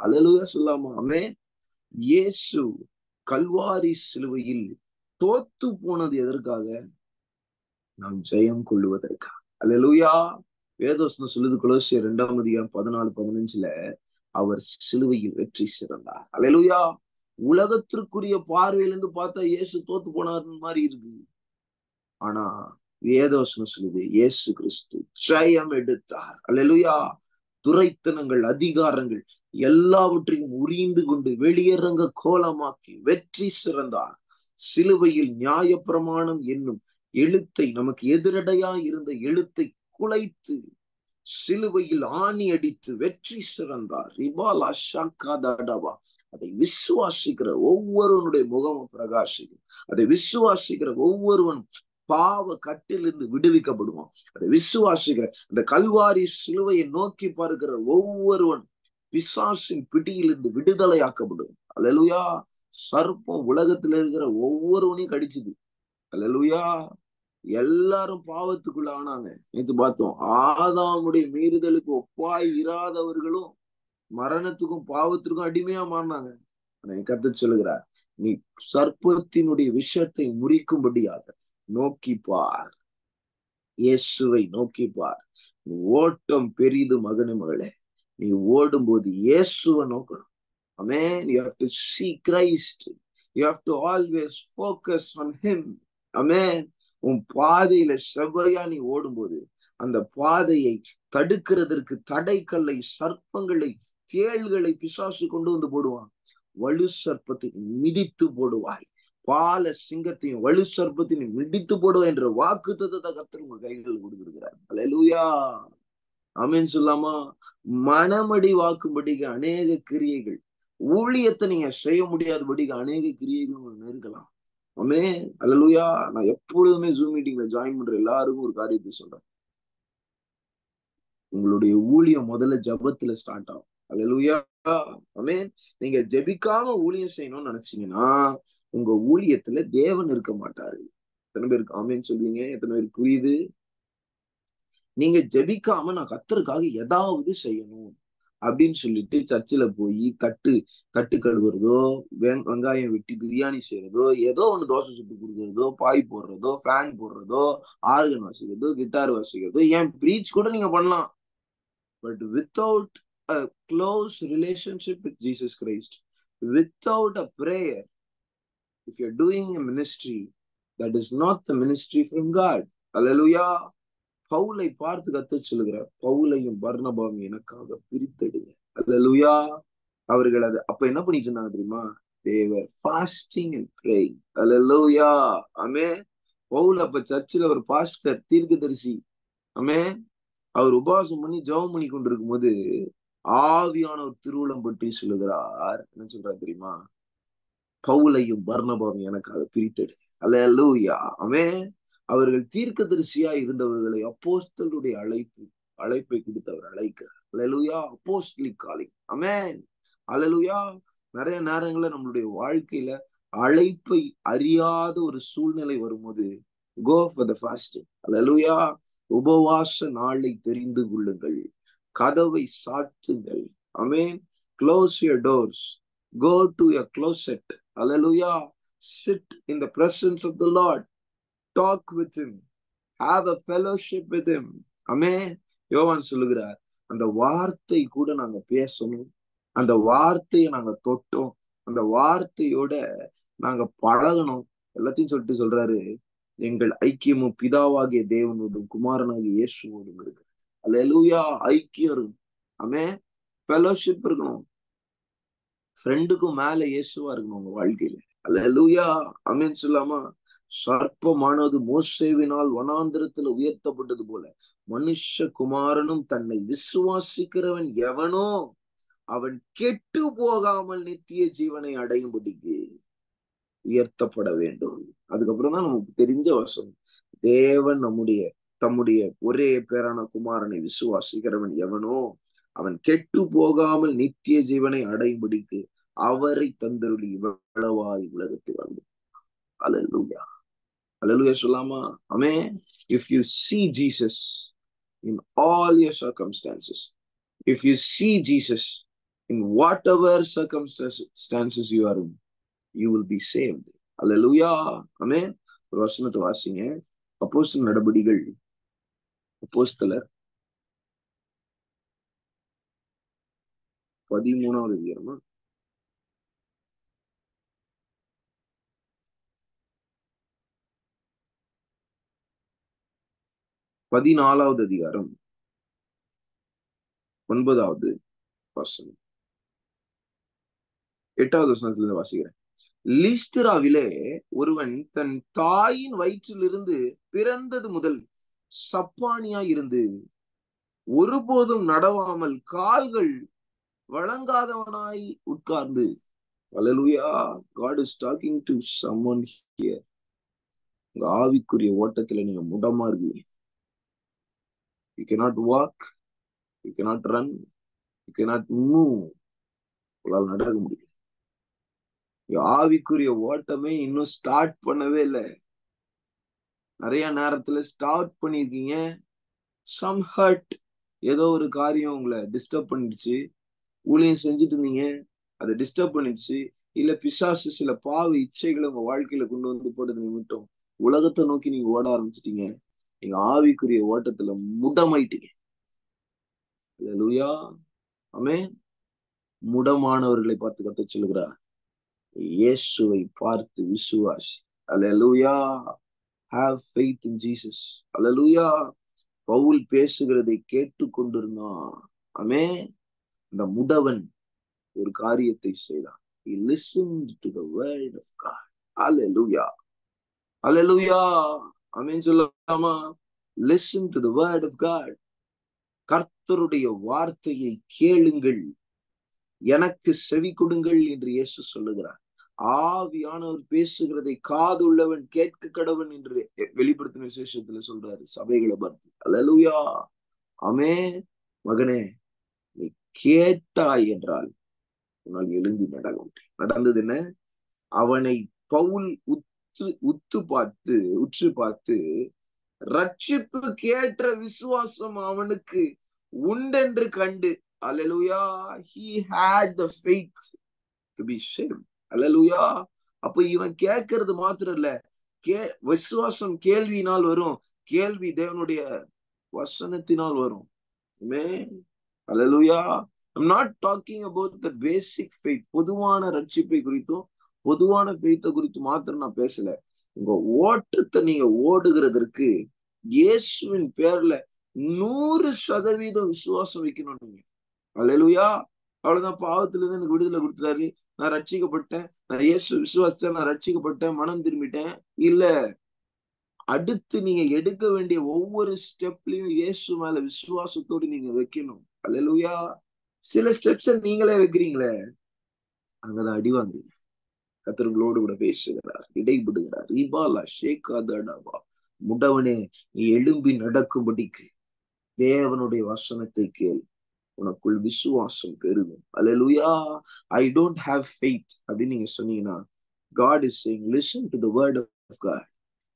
அல்லேலூயா சொல்லாமா? ஆமென். இயேசு கல்வாரி சிலுவையில் தோத்து போனது எதற்காக? நாம் ஜெயம் கொள்ளுவதற்காக. அல்லேலூயா. வேதவசனம் சொல்லுது, கொலோசியர் 2:14-15 அவர் சிலுவையில் வெற்றி சிறந்தார். அல்லேலூயா. உலகத்திற்குரிய பார்வையிலிருந்து பார்த்தா இயேசு தோத்து போனார் மாதிரி இருக்கு. ஆனா வேதவசனம் சொல்லுது, இயேசு கிறிஸ்து ஜெயம் எடுத்தார். அல்லேலூயா. துரைத்தனங்கள், அதிகாரங்கள் எல்லாவற்றையும் உரிந்து கொண்டு வெளியரங்க கோலமாக்கி வெற்றி சிறந்தார். சிலுவையில் நியாயப்பிரமாணம் என்னும் எழுத்தை, நமக்கு எதிரடையா இருந்த எழுத்தை குலைத்து சிலுவையில் ஆணி அடித்து வெற்றி சிறந்தார். அதை விசுவாசிக்கிற ஒவ்வொருவனுடைய முகமும் பிரகாசிக்கும். அதை விசுவாசிக்கிற ஒவ்வொருவன் பாவ கட்டிலிருந்து விடுவிக்கப்படுவான். அதை விசுவாசிக்கிற அந்த கல்வாரி சிலுவையை நோக்கி பார்க்கிற ஒவ்வொருவன் பிசாசின் பிடியிலிருந்து விடுதலையாக்கப்படும். அல்லேலூயா. சர்ப்பம் உலகத்துல இருக்கிற ஒவ்வொருவனையும் கடிச்சுது. அல்லேலூயா. எல்லாரும் பாவத்துக்குள்ள ஆனாங்க. நேற்று பார்த்தோம், ஆதாமுடைய மீறுதலுக்கு ஒப்பாய் இராதவர்களும் மரணத்துக்கும் பாவத்திற்கும் அடிமையா மாறினாங்க. கர்த்தர் சொல்லுகிறார், நீ சர்ப்பத்தினுடைய விஷத்தை முறிக்கும்படியாக நோக்கி பார், இயேசுவை நோக்கி பார். ஓட்டம் பெரிது மகனே மகளே, நீ ஓடும்போது இயேசுவை நோக்கணும். Amen. You have to see Christ. You have to always focus on him. Amen. உன் பாதையில செவ்வையா நீ ஓடும்போது அந்த பாதையை தடுக்கிறதற்கு தடைக்கல்லை, சர்ப்பங்களை, தேள்களை பிசாசு கொண்டு வந்து போடுவான். வலு சர்ப்பத்தை மிதித்து போடுவாய், பால சிங்கத்தையும் வலு சர்ப்பத்தையும் மிதித்து போடுவாய் என்ற வாக்குத்தத்தத்தை கர்த்தர் உங்க கைகள் கொடுத்திருக்கிறார். அல்லேலூயா. ஆமென் சொல்லாமா? மனமடி வாக்கும்படிக்கு அநேக கிரியைகள், ஊழியத்தை நீங்க செய்ய முடியாதபடிக்கு அநேக கிரியைகள் உங்களுக்கு இருக்கலாம். ஆமென். அல்லேலூயா. நான் எப்பொழுதுமே ஜூம் மீட்டிங்ல ஜாயின் பண்ற எல்லாருக்கும் ஒரு காரியத்தை சொல்றேன், உங்களுடைய ஊழியம் முதல்ல ஜெபத்துல ஸ்டார்ட் ஆகும். அல்லேலூயா. ஆமென். நீங்க ஜெபிக்காம ஊழியம் செய்யணும்னு நினைச்சீங்கன்னா உங்க ஊழியத்துல தேவன் இருக்க மாட்டாரு. எத்தனை பேருக்கு ஆமென் சொல்வீங்க? எத்தனை பேருக்கு புரியுது? நீங்க ஜெபிக்காம நான் கர்த்தருக்காக ஏதாவது செய்யணும் அப்படின்னு சொல்லிட்டு சர்ச்சில் போய் தட்டு கழுவுறதோ, வெங்காயம் வெட்டி பிரியாணி செய்யறதோ, ஏதோ ஒண்ணு தோசை சுட்டு கொடுக்கறதோ, பாய் போடுறதோ, ஃபேன் போடுறதோ, ஆர்கன் வாசிக்கிறதோ, கிட்டார் வாசிக்கிறதோ, ஏன் பிரீச் கூட நீங்க பண்ணலாம். But without a close relationship with Jesus Christ, without a prayer, if you're doing a ministry, that is not the ministry from God. Hallelujah. பவுலை பார்த்து கர்த்தர் சொல்லுகிறார், பவுலையும் பர்னபாவையும் எனக்காக பிரித்தெடுங்க. அல்லேலூயா. அவர்கள் அது அப்ப என்ன பண்ணிட்டு இருந்தாங்க தெரியுமா? They were fasting and praying. அல்லேலூயா. ஆமென். பவுல் அப்ப சர்ச்சில் ஒரு பாஸ்டர், தீர்க்கதரிசி. ஆமென். அவர் உபவாசம் பண்ணி ஜெபம் பண்ணி கொண்டிருக்கும் போது ஆவியான ஒரு திருவுளம் பற்றி சொல்லுகிறார். என்ன சொல்றார் தெரியுமா? பவுலையும் பர்னபாவையும் எனக்காக பிரித்தெடுங்க. அல்லேலூயா. ஆமென். அவர்கள் தீர்க்கதரிசியா இருந்தவர்களை அப்போஸ்தலருடைய அழைப்பை கொடுத்து அவர் அழைக்கிறார். அல்லேலூயா. Apostolic calling. ஆமென். அல்லேலூயா. நிறைய நேரங்கள்ல நம்மளுடைய வாழ்க்கையில அழைப்பை அறியாத ஒரு சூழ்நிலை வரும்போது go for the fasting. அல்லேலூயா. உபவாச நாளை தெரிந்து கொள்ளுங்கள், கதவை சாத்துங்கள். ஆமென். Close your doors. Go to your closet. Hallelujah. Sit in the presence of the Lord. Talk with him. have a fellowship with him. ஆமென். யோவான் சொல்லுகிறார், அந்த வார்த்தை கூட நாங்க பேசணும், அந்த வார்த்தையை நாங்க தொட்டோம், அந்த வார்த்தையோட நாங்க பழகணும், எல்லாத்தையும் சொல்லிட்டு சொல்றாரு, எங்கள் ஐக்கியமும் பிதாவாகிய தேவனோடும் குமாரனாகிய இயேசுவோடும் இருக்கு. அல்லேலூயா. ஐக்கியம் இருக்கும். ஆமென். ஃபெலோஷிப் இருக்கணும். ஃப்ரெண்டுக்கும் மேல இயேசுவா இருக்கணும் உங்க வாழ்க்கையில. அல்லேலூயா. ஆமென் சொல்லாமா? சர்ப்பமானது மோசேவினால் வனாந்திரத்துல உயர்த்தப்பட்டது போல மனுஷகுமாரனும் தன்னை விசுவாசிக்கிறவன் எவனோ அவன் கெட்டு போகாமல் நித்திய ஜீவனை அடையும்படிக்கு உயர்த்தப்பட வேண்டும். அதுக்கப்புறம் தான் நமக்கு தெரிஞ்ச வசனம், தேவன் தம்முடைய ஒரே பேரான குமாரனை விசுவாசிக்கிறவன் எவனோ அவன் கெட்டு போகாமல் நித்திய ஜீவனை அடையும்படிக்கு அவரை தந்தருளி இவ்வளவாய் உலகத்தில் வந்து. அல்லேலூயா. அல்லேலூயா சொல்லாமா? ஆமென். If you see Jesus in all your circumstances, if you see Jesus in whatever circumstances you are in, you will be saved. அல்லேலூயா. ஆமென். ஒரு வசனத்தை வாசிங்க. அப்போஸ்தலர் நடபடிகள், அப்போஸ்தலர் 13வது அதிகாரமா 14வது அதிகாரம் 9வது வசனம், 8வது வசனத்துல இருந்து வாசிக்கிறேன். லிஸ்திராவிலே ஒருவன் தன் தாயின் வயிற்றிலிருந்து பிறந்தது முதல் சப்பானியாய் இருந்து ஒருபோதும் நடவாமல் கால்கள் வழங்காதவனாய் உட்கார்ந்து. அல்லேலூயா. God is talking to someone here. உங்க ஆவிக்குரிய ஓட்டத்துல நீங்க முடமா இருக்கீங்க. You cannot walk, you cannot run, you cannot move. உங்களால் நடக்க முடியும். ஆவிக்குரிய ஓட்டமே இன்னும் ஸ்டார்ட் பண்ணவே இல்லை. நிறைய நேரத்துல ஸ்டார்ட் பண்ணிருக்கீங்க, சம் ஹர்ட், ஏதோ ஒரு காரியம் உங்களை டிஸ்டர்ப் பண்ணிடுச்சு, ஊழியம் செஞ்சுட்டு இருந்தீங்க, அதை டிஸ்டர்ப் பண்ணிடுச்சு, இல்ல பிசாசு சில பாவ இச்சைகளை உங்க வாழ்க்கையில கொண்டு வந்து போட்டது நிமித்தம் உலகத்தை நோக்கி நீங்க ஓட ஆரம்பிச்சிட்டீங்க. நீங்க ஆவிக்குரிய ஓட்டத்துல முடமாயிட்டீங்க. அல்லேலூயா. ஆமென். முடமானவர்களை பார்த்து கர்த்தர் சொல்லுகிறார், இயேசுவை பார்த்து விசுவாசி. அல்லேலூயா. Have faith in Jesus. அல்லேலூயா. பவுல் பேசுகிறதை கேட்டு கொண்டிருந்தான். ஆமென். இந்த முடவன் ஒரு காரியத்தை செய்தான். He listened to the word of God. Hallelujah. Hallelujah. ஆமென் சொல்லாமா? Listen to the word of God. கர்த்தருடைய வார்த்தையை கேளுங்கள், எனக்கு செவி கொடுங்கள் என்று இயேசு சொல்லுகிறார். ஆவியானவர் பேசுகிறதை காது உள்ளவன் கேட்க கடவன் என்று வெளிப்படுத்தின விசேஷத்துல சொல்றாரு சபைகளை பார்த்து. அல்லேலூயா. ஆமென். மகனே, நீ கேட்டாய் என்றால் உன்னால் எழும்பி நடக்க முடியும். நடந்தது என்ன? அவனை பவுல் உற்று பார்த்து ரட்சிப்புக்கு ஏற்ற விசுவாசம் அவனுக்கு உண்டென்று கண்டு. அல்லேலூயா. He had the faith to be saved. அல்லேலூயா. அப்ப இவன் கேட்கறது மாத்திரம் இல்ல, விசுவாசம் கேள்வியினால் வரும், கேள்வி தேவனுடைய வசனத்தினால் வரும். ஆமென். அல்லேலூயா. I'm not talking about the basic faith. பொதுவான ரட்சிப்பை குறித்தும் பொதுவான ஃபெய்த்தை குறித்து மாத்திரம் நான் பேசல. உங்க ஓட்டத்தை நீங்க ஓடுகிறதற்கு இயேசுவின் பேர்ல 100% விசுவாசம் வைக்கணும் நீங்க. அல்லேலூயா. அவ்வளவுதான். பாவத்துல இருந்து எனக்கு விடுதலை கொடுத்துட்டாரு, நான் ரட்சிக்கப்பட்டேன், நான் இயேசு விசுவாசிச்சேன், நான் ரட்சிக்கப்பட்டேன், மனம் திரும்பிட்டேன். இல்ல, அடுத்து நீங்க எடுக்க வேண்டிய ஒவ்வொரு ஸ்டெப்லயும் இயேசு மேல விசுவாசத்தோடு நீங்க வைக்கணும். அல்லேலூயா. சில ஸ்டெப்ஸை நீங்களே வைக்கிறீங்களே, அங்கதான் அடி வாங்குறீங்க. கர்த்தர்களோடு கூட பேசுகிறார், இடைபடுகிறார். ரிபாலா ஷேகாதடாவா. முடவனே, நீ எழும்பி நடக்கும்படிக்கு தேவனுடைய வசனத்தை கேள், உனக்குள் விசுவாசம் பெருகும். அல்லேலூயா. I don't have faith அப்படின்னு நீங்க சொன்னீங்கன்னா, God is saying listen to the word of God.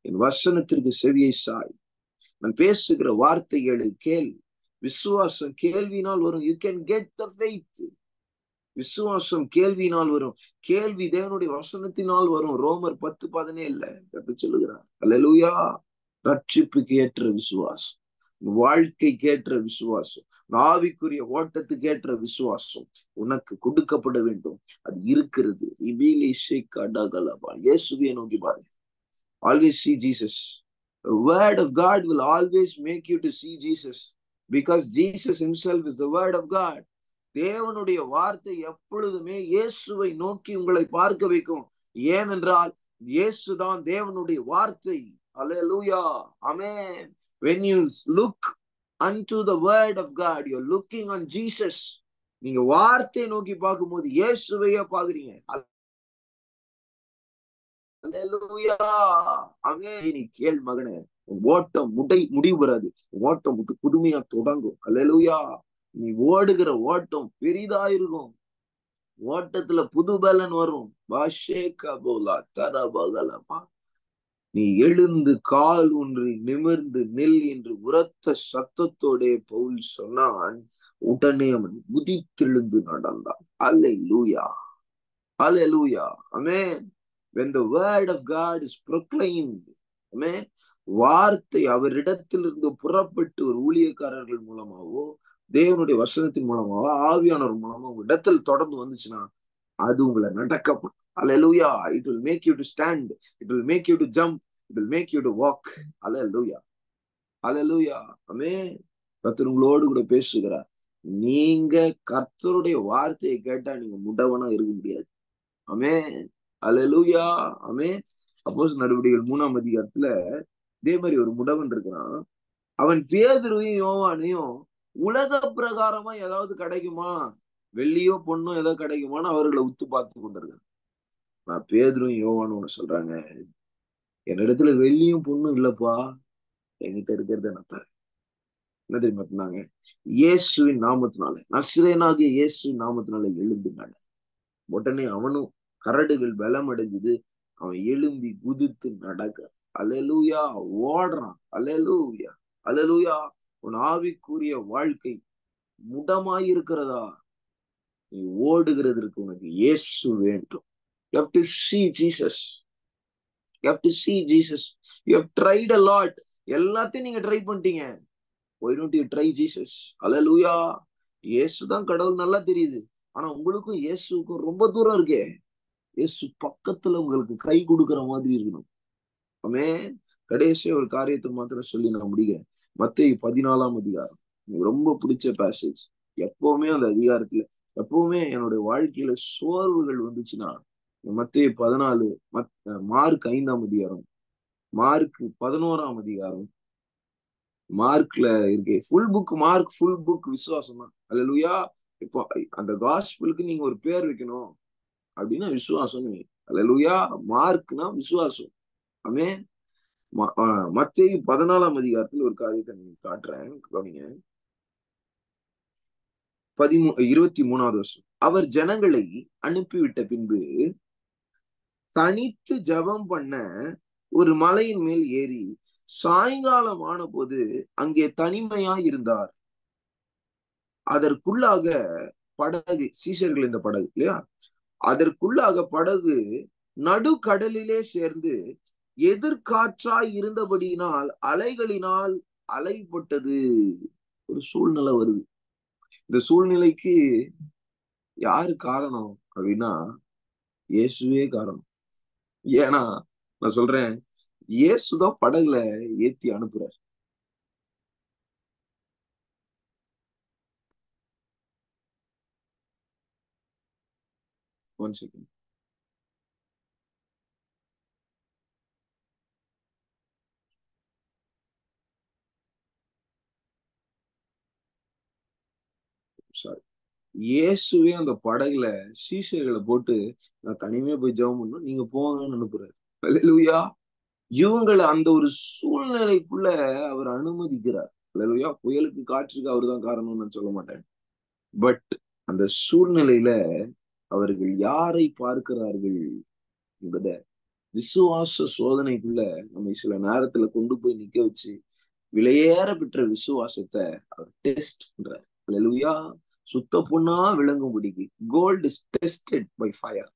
என் வசனத்திற்கு செவியை சாய், நான் பேசுகிற வார்த்தைகளை கேள். விசுவாசம் கேள்வியினால் வரும். You can get the faith. விசுவாசம் கேள்வியினால் வரும், கேள்வி தேவனுடைய வசனத்தினால் வரும். ரோமர் 10:17 கர்த்தர் சொல்லுகிறார். அல்லேலூயா. ரட்சிப்புக்கு ஏற்ற விசுவாசம், வாழ்க்கைக்கு ஏற்ற விசுவாசம், ஆவிக்குரிய ஓட்டத்துக்கு ஏற்ற விசுவாசம் உனக்கு கொடுக்கப்பட வேண்டும். அது இருக்கிறது. இயேசுவை நோக்கி பாரு. Always see Jesus. The word of God will always make you to see Jesus, because Jesus himself is the word of God. தேவனுடைய வார்த்தை எப்பொழுதுமே இயேசுவை நோக்கி உங்களை பார்க்க வைக்கும். ஏனென்றால் இயேசுதான் தேவனுடைய வார்த்தை. Hallelujah. Amen. When you look unto the word of God, you're looking on Jesus. நீங்க வார்த்தை நோக்கி பார்க்கும்போது இயேசுவையே பாக்குறீங்க. நீ கேள் மகனே, ஓட்டம் முடிவு வராது, ஓட்டம் புதுமையா தொடங்கும். அல்லேலூயா. நீ ஓடுகிற ஓட்டம் பெரிதா இருக்கும், ஓட்டத்துல புது பலன் வரும். நீ எழுந்து கால் ஒன்றி நிமிர்ந்து நில் என்று உரத்த சத்தத்தோட பவுல் சொன்னான். உடனே அவன் குதித்தெழுந்து நடந்தான். அல்லேலூயா, அல்லேலூயா. ஆமென். When the word of God is proclaimed, amen, வார்த்தை அவரிடத்திலிருந்து புறப்பட்டு ஒரு ஊழியக்காரர்கள் மூலமாவோ தேவனுடைய வசனத்தின் மூலமாவோ ஆவியானவர் மூலமா உங்க இடத்தில் தொடர்ந்து வந்துச்சுன்னா அது உங்களை நடக்கப்படும். அல்லேலூயா. It will make you to stand, it will make you to jump, it will make you to walk. அல்லேலூயா, அல்லேலூயா. ஆமென். கர்த்தர் உங்களோடு கூட பேசுகிறார். நீங்க கர்த்தருடைய வார்த்தையை கேட்டா நீங்க முடவனா இருக்க முடியாது. ஆமென், அல்லேலூயா. ஆமென். அப்போஸ்தலர் நடவடிக்கைகள் 3ஆம் அதிகாரத்துல இதே மாதிரி ஒரு முடவன் இருக்கிறான். அவன் பேதுருவையும் யோவானையும் உலக பிரகாரமா ஏதாவது கிடைக்குமா, வெள்ளியோ பொண்ணோ ஏதோ கிடைக்குமான்னு அவர்களை உத்து பார்த்து கொண்டிருக்கான். நான் பேதுருவும் யோவானும் ஒண்ணு சொல்றாங்க, என்னிடத்துல வெள்ளியும் பொண்ணும் இல்லப்பா, என்கிட்ட இருக்கிறத நான் தரேன். என்ன தெரியுமா சொன்னாங்க? இயேசுவின் நாமத்தினால, நசரேயனாகிய இயேசுவின் நாமத்தினால எழும்பினாங்க. உடனே அவனும் கரடுகள் பலம் அடைஞ்சது, அவன் எழும்பி குதித்து நடக்க. அல்லேலூயா. ஓடுறான். அல்லேலூயா, அல்லேலூயா. உன் ஆவிக்குரிய வாழ்க்கை முடமாயிருக்கிறதா? நீ ஓடுகிறதற்கு உனக்கு இயேசு வேண்டும். You have to see Jesus. You have to see Jesus. You have tried a lot. எல்லாத்தையும் நீங்க ட்ரை பண்ணிட்டீங்க. Why don't you try Jesus? அல்லேலூயா. இயேசு தான் கடவுள் நல்லா தெரியுது. ஆனா உங்களுக்கும் இயேசுக்கும் ரொம்ப தூரம் இருக்கே. இயேசு பக்கத்துல உங்களுக்கு கை கொடுக்கிற மாதிரி இருக்கணும். ஆமென். கடைசியா ஒரு காரியத்தை மாத்திரம் சொல்லி நான் முடிக்கிறேன். மத்தேயு 14ஆம் அதிகாரம் எனக்கு ரொம்ப பிடிச்ச பேசேஜ். எப்பவுமே அந்த அதிகாரத்துல எப்பவுமே என்னுடைய வாழ்க்கையில சோர்வுகள் வந்துச்சுன்னா மத்தேயு 14, மார்க் 5ஆம் அதிகாரம், மார்க் 11ஆம் அதிகாரம், மார்க்ல இருக்கு full book. Mark full book விசுவாசம் தான். அல்லேலூயா. இப்போ அந்த காஸ்பலுக்கு நீங்க ஒரு பேர் வைக்கணும் அப்படின்னா விசுவாசம். அல்லேலூயா. மார்க்னா விசுவாசம். ஆமென். மத்தேயு 14ஆம் அதிகாரத்துல ஒரு காரியத்தை நீங்க காட்டுறேன், கவனிங்க. 23வது வருஷம். அவர் ஜனங்களை அனுப்பிவிட்ட பின்பு தனித்து ஜெபம் பண்ண ஒரு மலையின் மேல் ஏறி சாயங்காலம் ஆன போது அங்கே தனிமையா இருந்தார். அதற்குள்ளாக படகு, சீஷர்கள் இந்த படகு இல்லையா, அதற்குள்ளாக படகு நடுக்கடலிலே சேர்ந்து எதிர்காற்றாய் இருந்தபடியினால் அலைகளினால் அலைப்பட்டது. ஒரு சூழ்நிலை வருது. இந்த சூழ்நிலைக்கு யாரு காரணம் அப்படின்னா இயேசுவே காரணம். ஏன்னா நான் சொல்றேன், இயேசுதான் படகுல ஏத்தி அனுப்புறார். One second. சாரி. இயேசுவே அந்த படகுல சீஷர்களை போட்டு நான் தனிமையா போய் ஜெபம் பண்ணணும், நீங்க போங்கன்னு அனுப்புறாரு. அல்லேலூயா. இவங்களை அந்த ஒரு சூழ்நிலைக்குள்ள அவர் அனுமதிக்கிறார். அல்லேலூயா. புயலுக்கு காற்றுக்கு அவர்தான் காரணம்னு நான் சொல்ல மாட்டேன். பட் அந்த சூழ்நிலையில அவர்கள் யாரை பார்க்கிறார்கள் என்பத விசுவாச சோதனைக்குள்ள நம்ம சில நேரத்துல கொண்டு போய் நிக்க வச்சு விலையேற பெற்ற விசுவாசத்தை அவர் டெஸ்ட் பண்றார். அல்லேலூயா. சுத்த பொண்ணா விளங்கும்படிக்கு gold is tested by fire.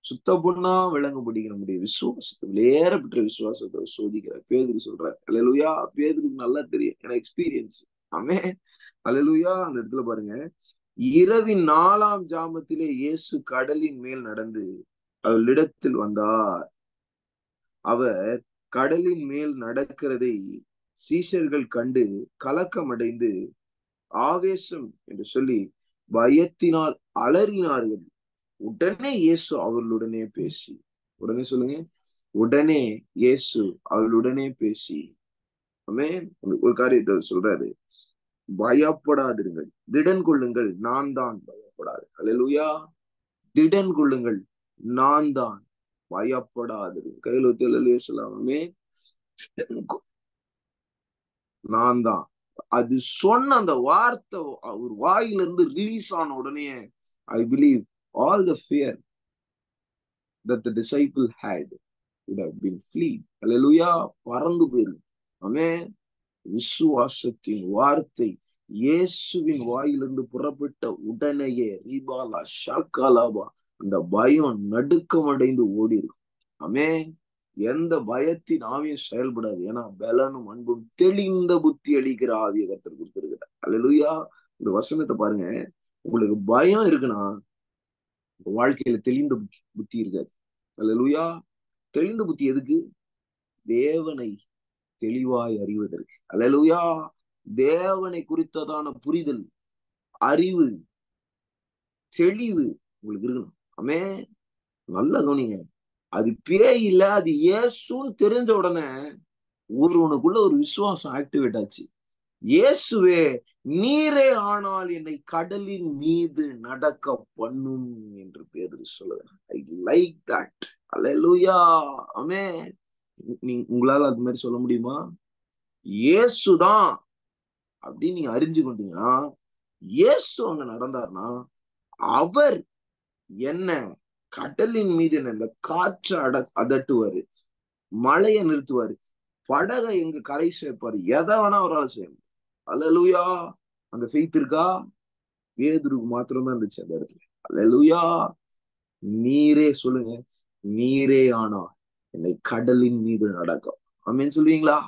சுத்த பொண்ணா விளங்கும்படிக்கு நம்முடைய விசுவாசத்தை, விலையேறப்பட்ட விசுவாசத்தை சோதிக்கிறார். பேதுரு சொல்றார். அல்லேலூயா. பேதுருக்கு நல்லா தெரியும், எனக்கு எக்ஸ்பீரியன்ஸ். ஆமென். அல்லேலூயா. அந்த இடத்துல பாருங்க, இரவின் 4ஆம் ஜாமத்திலே இயேசு கடலின் மேல் நடந்து அவளிடத்தில் வந்தார். அவர் கடலின் மேல் நடக்கிறதை சீஷர்கள் கண்டு கலக்கமடைந்து ஆவேசம் என்று சொல்லி பயத்தினால் அலறினார்கள். உடனே இயேசு அவர்களுடனே பேசி, உடனே சொல்லுங்க, உடனே இயேசு அவளுடனே பேசி, ஆமென், ஒரு காரியத்தை சொல்றாரு. பயப்படாதிருங்கள், திடன் கொள்ளுங்கள், நான் தான், பயப்படாது. அல்லேலூயா. திடன் கொள்ளுங்கள், நான் தான், பயப்படாதிருங்கள். கையில் ஊத்தி அல்லேலூயா சொல்லாமே. நான் தான். அது சொன்ன அந்த வார்த்தை அவர் வாயிலிருந்து ரிலீஸ் ஆன உடனே, I believe all the fear that the disciple had would have been fleed. Hallelujah. பறந்து போயிருக்கு. ஆமென். விசுவாசத்தின் வார்த்தை இயேசுவின் வாயிலிருந்து புறப்பட்ட உடனேயே ரிபாலா ஷாக்காலாபா அந்த பயம் நடுக்கமடைந்து ஓடி இருக்கும். ஆமென். எந்த பயத்தின் ஆவியும் செயல்படாது. ஏன்னா பலனும் அன்பும் தெளிந்த புத்தி அளிக்கிற ஆவியை கர்த்தர் கொடுத்திருக்கிறார். அல்லேலூயா. இந்த வசனத்தை பாருங்க. உங்களுக்கு பயம் இருக்குன்னா வாழ்க்கையில தெளிந்த புத்தி இருக்காது. அல்லேலூயா. தெளிந்த புத்தி எதுக்கு? தேவனை தெளிவாய் அறிவதற்கு. அல்லேலூயா. தேவனை குறித்ததான புரிதல், அறிவு, தெளிவு உங்களுக்கு இருக்கணும். ஆமென். நல்ல கவனிங்க. அது பேய் இல்ல, அது இயேசுன்னு தெரிஞ்ச உடனே ஒருவனுக்குள்ள ஒரு விசுவாசம் ஆக்டிவேட் ஆச்சு. இயேசுவே, நீரே ஆனால் என்னை கடலின் மீது நடக்க பண்ணும் என்று பேதுரு சொல்லுகிறார். I like that. அல்லேலூயா. ஆமென். உங்களால அது மாதிரி சொல்ல முடியுமா? இயேசுதான் அப்படின்னு நீங்க அறிஞ்சு கொண்டீங்கன்னா, இயேசு அங்க நடந்தார்னா அவர் என்ன கடலின் மீது என்ன இந்த காற்றை அதட்டுவாரு, மழையை நிறுத்துவாரு, படகை எங்க கரை சேர்ப்பாரு, எதை வேணா அவரால் செய்யணும். அல்லேலூயா. அந்த ஃபெய்த் இருக்கா? பேதுருக்கு மாத்திரம்தான் இருந்துச்சு அந்த இடத்துல. அல்லேலூயா. நீரே சொல்லுங்க, நீரே ஆனா என்னை கடலின் மீது நடக்கும். ஆமென் சொல்லுவீங்களா?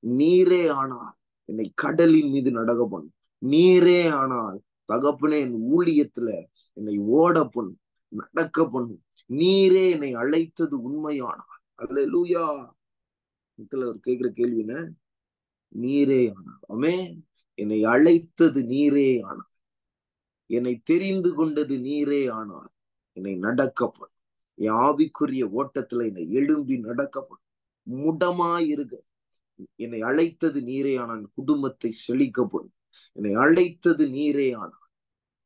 நீரே ஆனால் என்னை கடலின் மீது நடக்க பண்ணும். நீரே ஆனால் தகப்பனே என் ஊழியத்துல என்னை ஓட பண்ணும், நடக்க பண்ணும். நீரே என்னை அழைத்தது உண்மையானால். அல்லேலூயா. இதுல ஒரு கேட்கிற கேள்வி என்ன? நீரே ஆனால். ஆமென். என்னை அழைத்தது நீரே ஆனால், என்னை தெரிந்து கொண்டது நீரே ஆனால், என்னை நடக்கப்படும். என் ஆவிக்குரிய ஓட்டத்துல என்னை எழும்பி நடக்கப்படும். முடமாயிருக்க என்னை அழைத்தது நீரே ஆனால், குடும்பத்தை செழிக்கப்படும். என்னை அழைத்தது நீரே ஆனால்,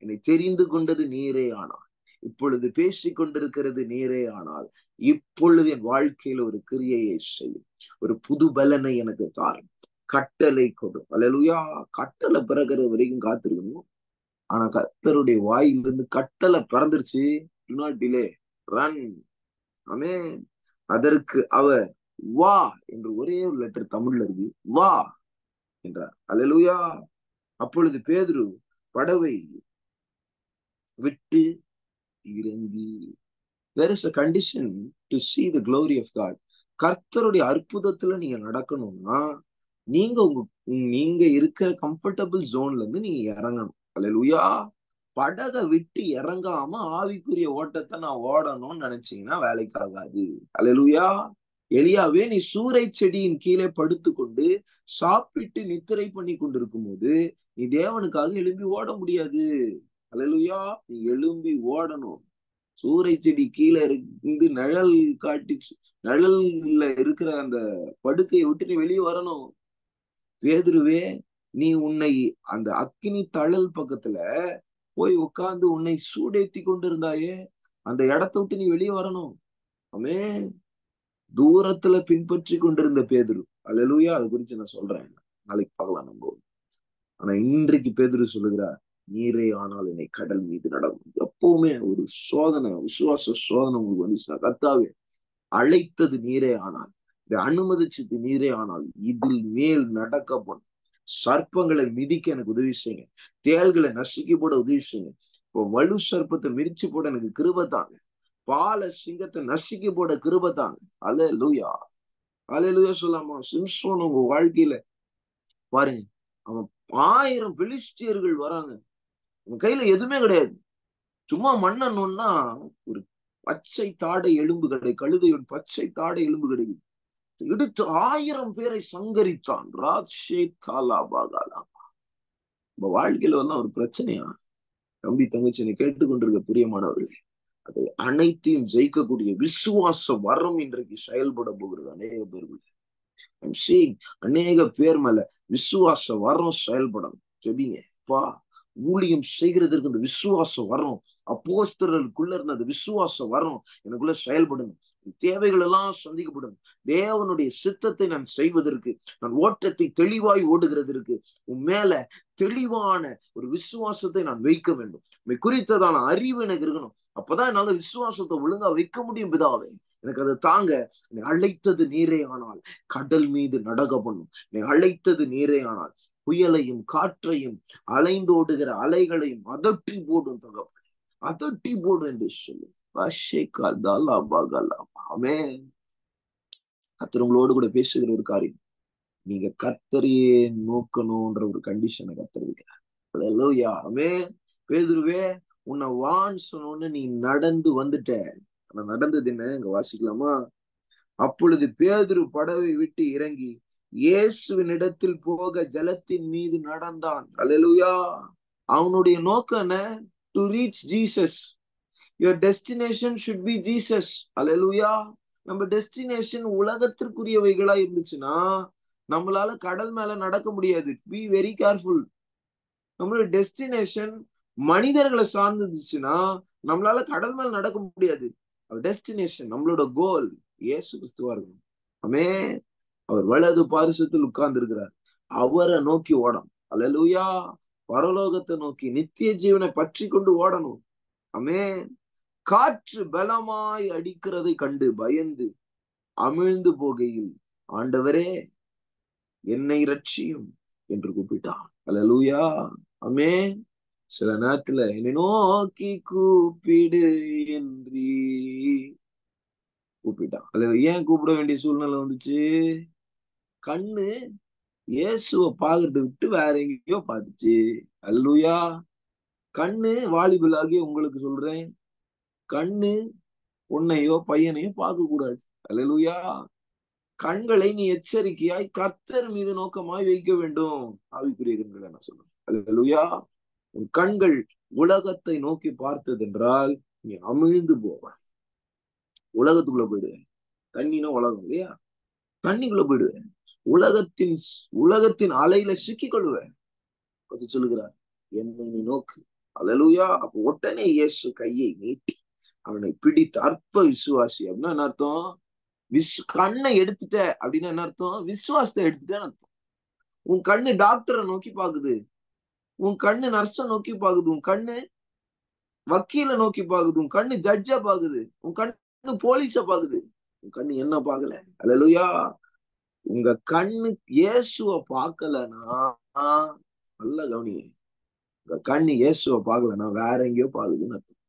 என்னை தெரிந்து கொண்டது நீரே ஆனால், இப்பொழுது பேசிக் கொண்டிருக்கிறது நீரே ஆனால், இப்பொழுது என் வாழ்க்கையில ஒரு கிரியையை செய்யும், ஒரு புது பலனை எனக்கு தாரும், கட்டளை கொடு. அல்லேலூயா. கட்டளை பிறகுற வரைக்கும் காத்திருக்கணும். ஆனா கர்த்தருடைய வாயிலிருந்து கட்டளை பிறந்துருச்சு. do not delay, run. ஆமென். அதற்கு அவர் வா என்று ஒரே ஒரு லெட்டர் தமிழ்ல இருக்கு, வா என்றார். அல்லேலூயா. அப்பொழுது பேதுரு படவை விட்டு இறங்கி, there is a condition to see the glory of God. கர்த்தருடைய அற்புதத்துல நீங்க நடக்கணும்னா நீங்க இருக்கிற கம்ஃபர்டபிள் ஜோன்ல இருந்து நீங்க இறங்கணும். அல்லேலூயா. படகை விட்டு இறங்காம ஆவிக்குரிய ஓட்டத்தை நான் ஓடணும்னு நினைச்சீங்கன்னா வேலைக்கு ஆகாது. அல்லேலூயா. எலியாவே, நீ சூறை செடியின் கீழே படுத்துக்கொண்டு சாப்பிட்டு நித்திரை பண்ணி கொண்டிருக்கும் போது நீ தேவனுக்காக எழும்பி ஓட முடியாது. அல்லேலூயா. நீ எழும்பி ஓடணும். சூறை செடி கீழே இருந்து நிழல் காட்டி, நிழல்ல இருக்கிற அந்த படுக்கையை விட்டு நீ வெளியே வரணும். பேதுருவே, நீ உன்னை அந்த அக்கினி தழல் பக்கத்துல போய் உட்கார்ந்து உன்னை சூடேத்தி கொண்டிருந்தாயே, அந்த இடத்தை விட்டு நீ வெளியே வரணும். ஆமென். தூரத்துல பின்பற்றி கொண்டிருந்த பேதுரு. அல்லேலூயா. அது குறிச்சு நான் சொல்றேன், நாளைக்கு பார்க்கலாம் நம்ம. ஆனா இன்றைக்கு பேதுரு சொல்லுகிறார், நீரே ஆனால் என்னை கடல் மீது நடக்கும். எப்பவுமே ஒரு சோதனை, விசுவாச சோதனை உங்களுக்கு வந்துச்சுன்னா, கர்த்தாவே அழைத்தது நீரே ஆனால், இதை அனுமதிச்சது நீரே ஆனால், இதில் மேல் நடக்க பண்ணும். சர்ப்பங்களை மிதிக்க எனக்கு உதவி செய்யுங்க, தேள்களை நசுக்கி போட உதவி செய்யுங்க. இப்போ வலு சர்ப்பத்தை மிதிச்சு போட எனக்கு கிருபை தாங்க. பால சிங்கத்தை நசுக்கி போட கிருபை தாங்க. அல்லேலூயா, அல்லேலூயா சொல்லாமா? சிம்சோன் உங்க வாழ்க்கையில பாருங்க, அவன் 1000 பெலிஸ்தியர்கள் வராங்க, அவன் கையில எதுவுமே கிடையாது, சும்மா மண்ணன்னா ஒரு பச்சை தாடை எலும்பு கிடையாது, கழுதையோட பச்சை தாடை எலும்பு கிடையாது, எடுத்து 1000 பேரை சங்கரித்தான். ராட்சே தாலா பாகாலா. நம்ம வாழ்க்கையில வந்து ஒரு பிரச்சனையா தம்பி தங்கச்சி கேட்டுக்கொண்டிருக்க பிரியமானவர்களே, அதை அனைத்தையும் ஜெயிக்கக்கூடிய விசுவாச வரம் இன்றைக்கு செயல்பட போகிறது அநேக பேர்கள். அநேக பேர் மேல விசுவாச வரம் செயல்படணும். ஜெபிங்க, பா ஊழியம் செய்கிறதற்கு இந்த விசுவாசம் வரும், அப்போஸ்தலருக்குள்ள இருந்த அந்த விசுவாசம் வரும் எனக்குள்ள செயல்படணும், தேவைகள் எல்லாம் சந்திக்கப்படும், தேவனுடைய சித்தத்தை நான் செய்வதற்கு, நான் ஓட்டத்தை தெளிவாய் ஓடுகிறதற்கு உன் மேல தெளிவான ஒரு விசுவாசத்தை நான் வைக்க வேண்டும், குறித்ததான அறிவு எனக்கு இருக்கணும். அப்பதான் என்னால விசுவாசத்தை ஒழுங்கா வைக்க முடியும். பிதாவே எனக்கு அதை தாங்க. நீ அழைத்தது நீரே ஆனால் கடல் மீது நடக்க பண்ணும், நீ அழைத்தது நீரே ஆனால் புயலையும் காற்றையும் அலைந்தோடுகிற அலைகளையும் அதட்டி போடும் தகப்பனே, அதட்டி போடும் என்று சொல்லு. கர்த்தர் உங்களோடு கூட பேசுகிற ஒரு காரியம், நீங்க கர்த்தரையே நோக்கணும்ன்ற ஒரு கண்டிஷனை கர்த்தர் இருக்கிறார். அல்லேலூயா, ஆமென். பேதுருவே, உன்னை வான்னு சொன்னோன்னு நீ நடந்து வந்துட்ட. நடந்தது என்ன இங்க வாசிக்கலாமா? அப்பொழுது பேதுரு படவை விட்டு இறங்கி இயேசுவின் இடத்தில் போக ஜலத்தின் மீது நடந்தான். அல்லேலூயா. அவனுடைய நோக்கம் என்ன? To reach Jesus. Your destination should be Jesus. அல்லேலூயா. நம்ம டெஸ்டினேஷன் உலகத்திற்குரியவைகளா இருந்துச்சுன்னா நம்மளால கடல் மேல நடக்க முடியாது. Be very careful. நம்மளோட டெஸ்டினேஷன் மனிதர்களை சார்ந்துச்சுன்னா நம்மளால கடல் மேல நடக்க முடியாது. டெஸ்டினேஷன், நம்மளோட கோல் இயேசு கிறிஸ்துவா இருக்கும். ஆமென். அவர் வலது பாரிசத்தில் உட்கார்ந்து இருக்கிறார், அவரை நோக்கி ஓடணும். அல்லேலூயா. பரலோகத்தை நோக்கி நித்திய ஜீவனை பற்றி கொண்டு ஓடணும். ஆமென். காற்று பலமாய் அடிக்கிறதை கண்டு பயந்து அமிழ்ந்து போகையில் ஆண்டவரே என்னை ரட்சியும் என்று கூப்பிட்டான். அல்லேலூயா, ஆமென். சில நேரத்துல என்னை நோக்கி கூப்பிடு என்று கூப்பிட்டான். அல்ல, ஏன் கூப்பிட வேண்டிய சூழ்நிலை வந்துச்சு? கண்ணு இயேசுவை பாக்குறத விட்டு வேற எங்கேயோ பார்த்துச்சு. அல்லேலூயா. கண்ணு வாலிபலாகி உங்களுக்கு சொல்றேன், கண்ணு பொண்ணையோ பையனையோ பார்க்க கூடாது. அல்லேலூயா. கண்களை நீ எச்சரிக்கையாய் கர்த்தர் மீது நோக்கமாய் வைக்க வேண்டும். ஆவிக்குரிய கண்களை நான் சொல்றேன். அல்லேலூயா. உன் கண்கள் உலகத்தை நோக்கி பார்த்தது என்றால் நீ அமிழ்ந்து போவாய், உலகத்துக்குள்ள போயிடுவேன். தண்ணினா உலகம் இல்லையா? தண்ணிக்குள்ள போயிடுவேன், உலகத்தின் அலையில சிக்கி கொள்ளுவேன். சொல்லுகிறார், என்னை நீ நோக்கு. அல்லேலூயா. அப்ப உடனே இயேசு கையை நீட்டி அவனை பிடித்து, அற்ப விசுவாசி அப்படின்னா என்ன அர்த்தம்? கண்ணை எடுத்துட்ட அப்படின்னா என்ன அர்த்தம்? விசுவாசத்தை எடுத்துட்டேன்னு அர்த்தம். உன் கண்ணு டாக்டரை நோக்கி பாக்குது, உன் கண்ணு நர்ஸை நோக்கி பாக்குது, உன் கண்ணு வக்கீல நோக்கி பாக்குது, உன் கண்ணு ஜட்ஜ பாக்குது, உன் கண்ணு போலீஸ பாக்குது, உன் கண்ணு என்ன பாக்கல. அல்லேலூயா. உங்க கண்ணு இயேசுவை பார்க்கலன்னா, நல்ல கவனிங்க, உங்க கண்ணு இயேசுவை பார்க்கலன்னா வேற எங்கேயோ பாக்குதுன்னு அர்த்தம்.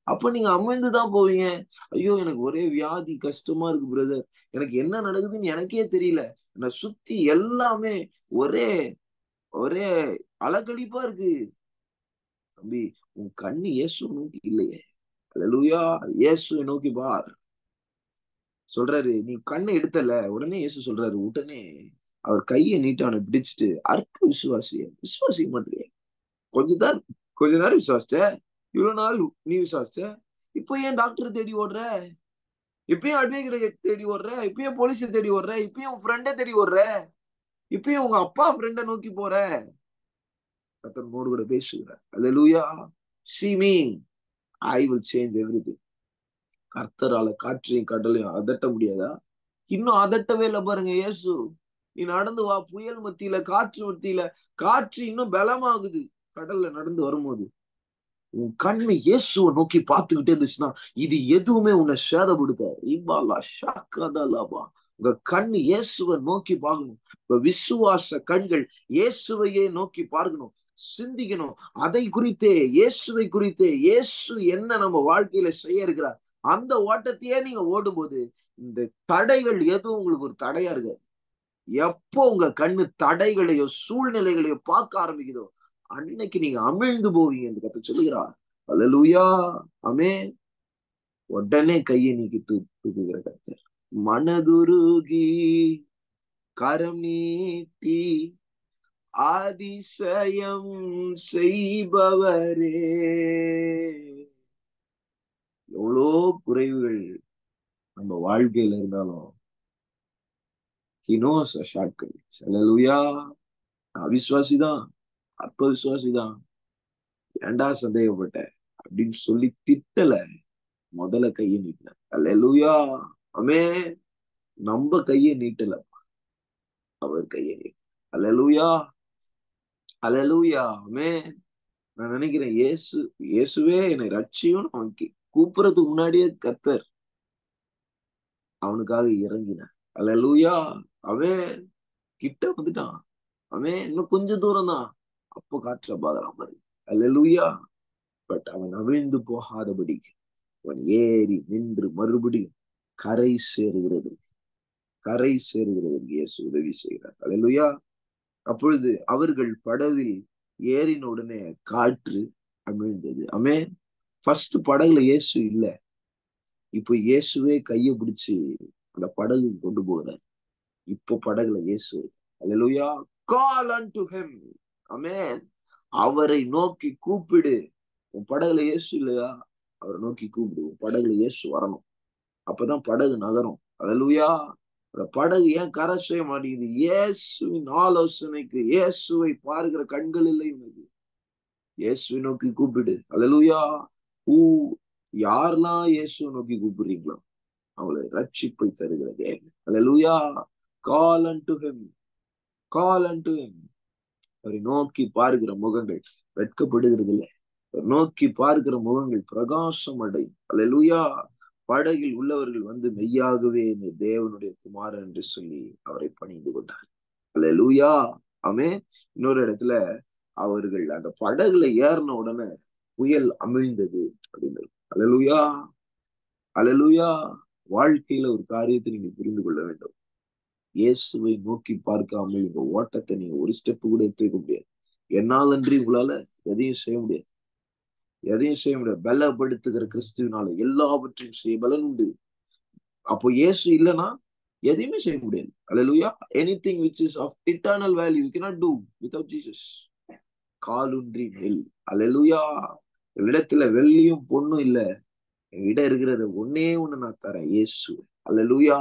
அப்ப நீங்க அமிழ்ந்துதான் போவீங்க. ஐயோ எனக்கு ஒரே வியாதி, கஷ்டமா இருக்கு பிரதர், எனக்கு என்ன நடக்குதுன்னு எனக்கே தெரியல, என்னை சுத்தி எல்லாமே ஒரே ஒரே அலக்கழிப்பா இருக்கு. தம்பி, உன் கண்ணு இயேசுவை நோக்கி இல்லையே. அல்லேலூயா. இயேசுவை நோக்கி பார். சொல்றாரு, நீ கண்ணை எடுத்தல. உடனே இயேசு சொல்றாரு, உடனே அவர் கையை நீட்டு அவனை பிடிச்சிட்டு, அற்ப விசுவாசிய, விசுவாசிக்க மாட்டேங்க. கொஞ்ச நேரம் விசுவாசிச்ச, இவ்வளவு நாள் நீ விசுவாசிச்ச, இப்போ ஏன் டாக்டர் தேடி ஓடுற? இப்பயும் அட்வொகேட் தேடி ஓடுற? இப்பயும் போலீஸை தேடி ஓடுற? இப்பயும் உன் ஃப்ரெண்டை தேடி ஓடுற? இப்பயும் உங்க அப்பா ஃப்ரெண்டை நோக்கி போற? கர்த்தர் மோடு கூட பேசுகிறார். அல்லேலூயா. See me, I will change everything. கர்த்தரால காற்றையும் கடலையும் அதட்ட முடியாதா? இன்னும் அதட்டவே இல்லை பாருங்க இயேசு. நீ நடந்து வா, புயல் மத்தியில, காற்று மத்தியில, காற்று இன்னும் பலமாகுது கடல்ல நடந்து வரும்போது. உன் கண்ணு இயேசுவை நோக்கி பார்த்துக்கிட்டே இருந்துச்சுன்னா இது எதுவுமே உன்னை சேதப்படுத்தாது. உங்க கண்ணு இயேசுவை நோக்கி பார்க்கணும். இப்ப விசுவாச கண்கள் இயேசுவையே நோக்கி பார்க்கணும், சிந்திக்கணும். அதை குறித்தே, இயேசுவை குறித்தே, இயேசு என்ன நம்ம வாழ்க்கையில செய்ய இருக்கிறார் அந்த ஓட்டத்தையே நீங்க ஓடும்போது இந்த தடைகள் எதுவும் உங்களுக்கு ஒரு தடையா இருக்காது. எப்போ உங்க கண்ணு தடைகளையோ சூழ்நிலைகளையோ பார்க்க ஆரம்பிக்குதோ அன்னைக்கு நீங்க அமிழ்ந்து போவீங்க என்று கர்த்தர் சொல்லுகிறார். அல்லேலூயா. ஆமென். உடனே கையை நீக்கி தூக்குகிற கர்த்தர். மனதுருகி கரம் நீட்டி அதிசயம் செய்பவரே. எவ்வளோ குறைவுகள் நம்ம வாழ்க்கையில இருந்தாலும் he knows a shortcut. அல்லேலூயா. அவிசுவாசிதான், அற்ப விசுவாசிதான், ஏன்டா சந்தேகப்பட்ட அப்படின்னு சொல்லி திட்டல. முதல்ல கையை நீட்டின. அல்லேலூயா. ஆமென். நம்ம கையை நீட்டல, அவர் கையை நீட்ட. அல்லேலூயா. அல்லேலூயா. ஆமென். நான் நினைக்கிறேன் இயேசுவே என்னை ரட்சியும் அவனுக்கு கூப்பிடுறதுக்கு முன்னாடியே கர்த்தர் அவனுக்காக இறங்கினார். அல்லேலூயா. அவன் கிட்ட வந்துட்டான். அவன் இன்னும் கொஞ்சம் தூரம் தான். அப்போ காற்ற பாக்குறான் பாரு. அல்லேலூயா. பட் அவன் அவிழ்ந்து போகாதபடிக்கு அவன் ஏறி நின்று மறுபடியும் கரை சேருகிறது. கரை சேருகிறது இயேசு உதவி செய்கிறார். அல்லேலூயா. அப்பொழுது அவர்கள் படவில் ஏறின உடனே காற்று அமிழ்ந்தது. ஆமென். ஃபர்ஸ்ட் படகுல இயேசு இல்ல. இப்போ இயேசுவே கையை பிடிச்சு அந்த படகு கொண்டு போகிறார். இப்போ படகுல இயேசு. அல்லேலூயா. Call unto him. ஆமென். அவரை நோக்கி கூப்பிடு. உன் படகுல இயேசு இல்லையா? அவரை நோக்கி கூப்பிடு. உன் படகுல இயேசு வரணும். அப்பதான் படகு நகரும். அல்லேலூயா. அந்த படகு ஏன் கரை செய்ய மாட்டேங்குது? இயேசுவின் ஆலோசனைக்கு. இயேசுவை பார்க்கிற கண்கள் இல்லை உனக்கு. இயேசுவை நோக்கி கூப்பிடு. அல்லேலூயா. யாரெல்லாம் இயேசுவை நோக்கி கூப்பிடுறீங்களோ அவளை ரட்சிப்பை தருகிற தேவன். அல்லேலூயா. Call unto him. Call unto him. அவரை நோக்கி பார்க்கிற முகங்கள் வெட்கப்படுகிறது இல்லை. நோக்கி பார்க்கிற முகங்கள் பிரகாசம் அடையும். அல்லேலூயா. படகில் உள்ளவர்கள் வந்து மெய்யாகவே நீ தேவனுடைய குமாரன் என்று சொல்லி அவரை பணிந்து கொண்டார். அல்லேலூயா. ஆமென். இன்னொரு இடத்துல அவர்கள் அந்த படகுல ஏறின உடனே புயல் அமிழ்ந்தது அப்படின்னு. அல்லேலூயா. அல்லேலூயா. வாழ்க்கையில ஒரு காரியத்தை நீங்க புரிந்து கொள்ள வேண்டும். இயேசுவை நோக்கி பார்க்காமல் உங்க ஓட்டத்தை நீங்க ஒரு ஸ்டெப் கூட எடுத்து வைக்க முடியாது. என்னால் அன்றி உங்களால எதையும் செய்ய முடியாது. எதையும் செய்ய முடியாது. பலப்படுத்துகிற கிறிஸ்துவினால எல்லாவற்றையும் செய்ய பலன் உண்டு. அப்போ இயேசு இல்லைன்னா எதையுமே செய்ய முடியாது. அல்லேலூயா. anything which is of eternal value you cannot do without Jesus. காலூன்றி நெல். அல்லேலூயா. இடத்துல வெள்ளியும் பொண்ணும் இல்ல. என்கிட்ட இருக்கிறத ஒன்னே ஒண்ணு நான் தரேன், இயேசு. அல்லேலூயா.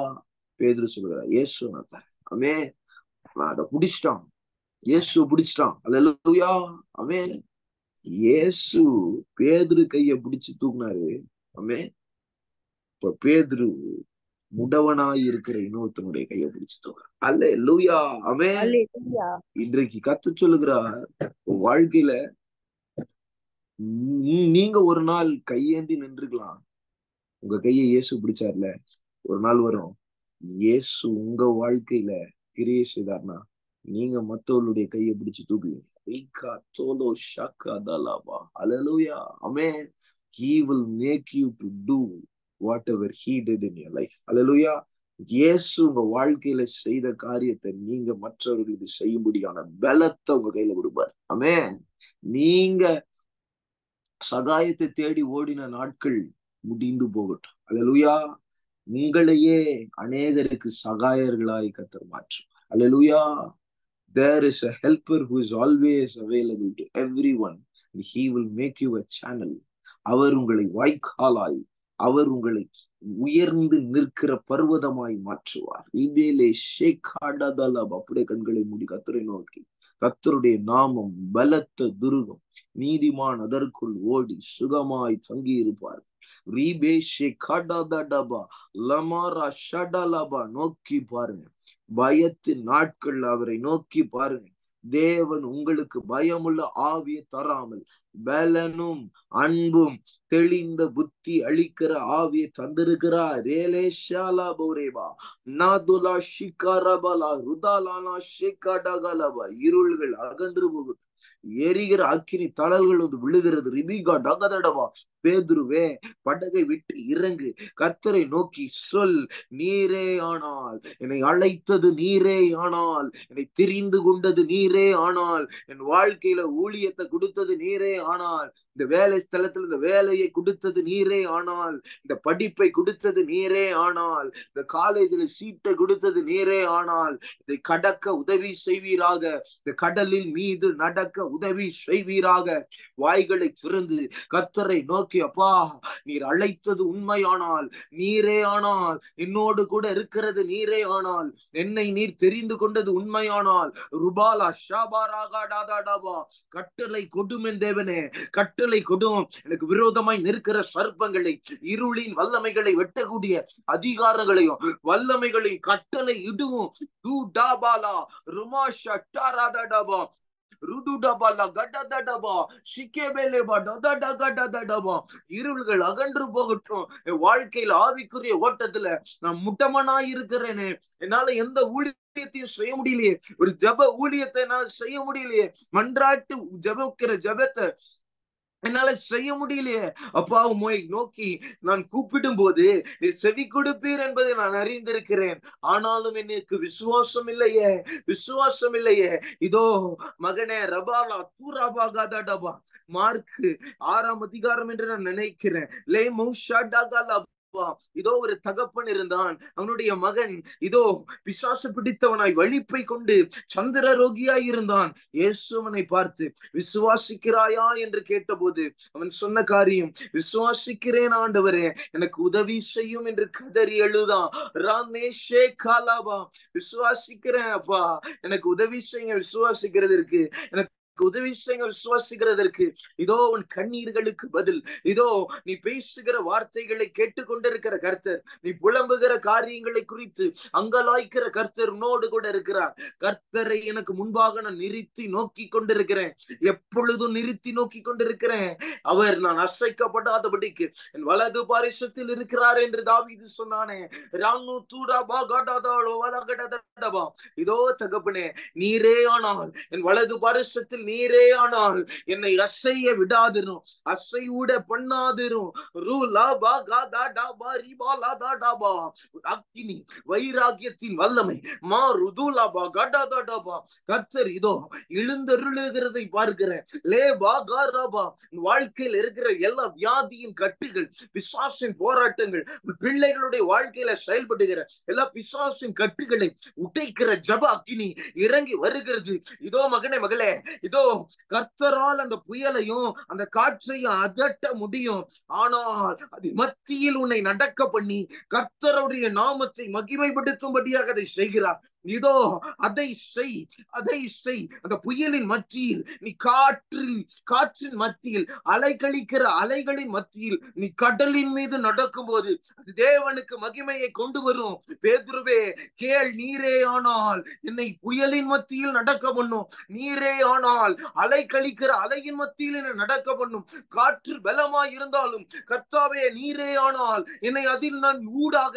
பேதுரு சொல்றார், இயேசு நான் தரேன். ஆமென். நான் அதை பிடிச்சிட்டான். இயேசு பிடிச்சிட்டான். அல்லேலூயா. ஆமென். இயேசு பேதுரு கைய பிடிச்சு தூக்குனாரு. ஆமென். இப்ப பேதுரு முடவனாய் இருக்கிற இன்னொருத்தனுடைய கையை பிடிச்சு தூக்குறான். அல்லேலூயா. ஆமென். இன்றைக்கு கத்து சொல்லுகிறார், வாழ்க்கையில நீங்க ஒரு நாள் கையேந்தி நின்றுக்கலாம். உங்க கையை இயேசு பிடிச்சார்ல, ஒரு நாள் வரும் இயேசு உங்க வாழ்க்கையில கிரியை செய்தார்னா நீங்க மத்தவர்களுடைய கையை பிடிச்சு தூக்குவீங்க. Hallelujah. Amen. He will make you to do whatever he did in your life. Hallelujah. இயேசு உங்க வாழ்க்கையில செய்த காரியத்தை நீங்க மற்றவர்களுக்கு செய்யும்படியான பலத்தை உங்க கையில கொடுப்பார். ஆமென். நீங்க சகாயத்தை தேடி ஓடின நாட்கள் முடிந்து போகட்டும். அல்லேலூயா. உங்களையே அநேகருக்கு சகாயர்களாய் கர்த்தர் மாற்றுவார். அல்லேலூயா. There is a helper who is always available to everyone and he will make you a channel. அவர் உங்களை வாய்க்காலாய், அவர் உங்களை உயர்ந்து நிற்கிற பர்வதமாய் மாற்றுவார். அப்படியே கண்களை மூடி கர்த்தரை நோக்கி, கர்த்தருடைய நாமம் பலத்த துருகம், நீதிமான் அதற்குள் ஓடி சுகமாய் தங்கி இருப்பார். நோக்கி பாருங்க. பயத்தின் நாட்கள் அவரை நோக்கி பாருங்க. தேவன் உங்களுக்கு பயமுள்ள ஆவியை தராமல் பலனும் அன்பும் தெளிந்த புத்தி அளிக்கிற ஆவியை தந்திருக்கிறார். இருள்கள் அகன்று போகும். எரிகிற அக்கினி தளல்கள் வந்து விழுகிறது. ரிபிகா டகதடவா. பேதுருவே, படகை விட்டு இறங்கு, கர்த்தரை நோக்கி சொல், நீரே ஆனால், என்னை அழைத்தது நீரே ஆனால், என்னை தெரிந்து கொண்டது நீரே ஆனால், என் வாழ்க்கையில ஊழியத்தை கொடுத்தது நீரே ஆனால், இந்த வேலை ஸ்தலத்துல இந்த வேலையை கொடுத்தது நீரே ஆனால், இந்த படிப்பை கொடுத்தது நீரே ஆனால், இந்த காலேஜில் சீட்டை கொடுத்தது நீரே ஆனால், இதை கடக்க உதவி செய்வீராக, இந்த கடலில் மீது நடக்க உதவி செய்வீராக. வாய்களை திறந்து கர்த்தரை நோக்கி, அப்பா, நீர் அழைத்தது உண்மையானால், நீரே ஆனால், என்னோடு கூட இருக்கிறது நீரே ஆனால், என்னை நீர் தெரிந்து கொண்டது உண்மையானால், ருபாலா ஷாபாராகாடாடாடாபா, கட்டளை கொடும் என் தேவனே, கட்டளை கொடும். எனக்கு விரோதமாய் நிற்கிற சர்ப்பங்களை, இருளின் வல்லமைகளை வெட்டக்கூடிய அதிகாரங்களையும் வல்லமைகளையும் கட்டளை இடுவோம். இருள்கள் அகன்று போகட்டும். வாழ்க்கையில் ஆவிக்குரிய ஓட்டத்துல நான் முட்டமனாய் இருக்கிறேனே, என்னால எந்த ஊழியத்தையும் செய்ய முடியலையே, ஒரு ஜப ஊழியத்தை என்னால செய்ய முடியலையே, மன்றாட்டு ஜபிக்கிற ஜபத்தை என்னால செய்ய முடியலையே. அப்பா, உம்மை நோக்கி நான் கூப்பிடும் போது செவி கொடுப்பீர் என்பதை நான் அறிந்திருக்கிறேன். ஆனாலும் எனக்கு விசுவாசம் இல்லையே, விசுவாசம் இல்லையே. இதோ மகனே, ரபாலா தூராபாகாதடபா, மார்க் 6ஆம் அதிகாரம் என்று நான் நினைக்கிறேன். லே மௌஷாடாகாலா. இதோ ஒரு தகப்பன் இருந்தான், அவனுடைய மகன் இதோ பிசாசு பிடித்தவனாய் வலிப்பை கொண்டு சந்திர ரோகியாய் இருந்தான். இயேசுவனை பார்த்து, விசுவாசிக்கிறாயா என்று கேட்டபோது அவன் சொன்ன காரியம், விசுவாசிக்கிறேன் ஆண்டவரே, எனக்கு உதவி செய்யும் என்று கதறி எழுதான். ராமேஷே காலாபா, விசுவாசிக்கிறேன் அப்பா, எனக்கு உதவி செய்ய, விசுவாசிக்கிறதற்கு எனக்கு உதவி செய்ய, விசுவாசிக்கிறதற்கு. இதோ உன் கண்ணீர்களுக்கு பதில், இதோ நீ பேசுகிற வார்த்தைகளை கேட்டுக்கொண்டிருக்கிற கர்த்தர், நீ புலம்புகிற காரியங்களை குறித்து அங்கலாய்க்கிற கர்த்தர் உன்னோடு கூட இருக்கிறார். கர்த்தரை எனக்கு முன்பாக நான் நிறுத்தி நோக்கி கொண்டிருக்கிறேன், எப்பொழுதும் நிறுத்தி நோக்கி கொண்டிருக்கிறேன். அவர் நான் அசைக்கப்படாதபடிக்கு என் வலது பாரிசத்தில் இருக்கிறார் என்று தாவீது சொன்னானே. ரானு தூரா பாகாடாதாளோ வலகடதடபா. இதோ தகப்பனே, நீரே ஆனால், என் வலது பாரிசத்தில் நீரே ஆனால், என்னை அசைய விடாதிரும், அசைவுட பண்ணாதிரும். அக்கினி வைராகியத்தின் வல்லமை மா ருதுலாபா கடதடபா. கர்த்தர் இதோ எழுந்தருளுகிறதை பார்க்கிறேன். லே பாகாராபா, வாழ்க்கையில் இருக்கிற எல்லா வியாதியின் கட்டுகள், பிசாசின் போராட்டங்கள், பிள்ளைகளுடைய வாழ்க்கையில செயல்படுகிற எல்லா பிசாசின் கட்டுகளை உடைக்கிற ஜப அக்கினி இறங்கி வருகிறது. இதோ மகனே, மகளே, இதோ கர்த்தரால் அந்த புயலையும் அந்த காற்றையும் அகற்ற முடியும். ஆனால் அது மத்தியில் உன்னை நடக்க பண்ணி கர்த்தருடைய நாமத்தை மகிமைப்படுத்தும்படியாக அதை செய்கிறார். இதோ அதை செய், அதை செய். அந்த புயலின் மத்தியில் நீ காற்றின் மத்தியில், அலைக்கழிக்கிற அலைகளின் மத்தியில் நீ கடலின் மீது நடக்கும் போது அது தேவனுக்கு மகிமையை கொண்டு வரும். பேதுருவே, கேள், நீரே ஆனால் என்னை புயலின் மத்தியில் நடக்க பண்ணும், நீரே ஆனால் அலை கழிக்கிற அலையின் மத்தியில் என்னை நடக்க பண்ணும். காற்று பலமாய் இருந்தாலும் கர்த்தாவே, நீரே ஆனால் என்னை அதில் நான் ஊடாக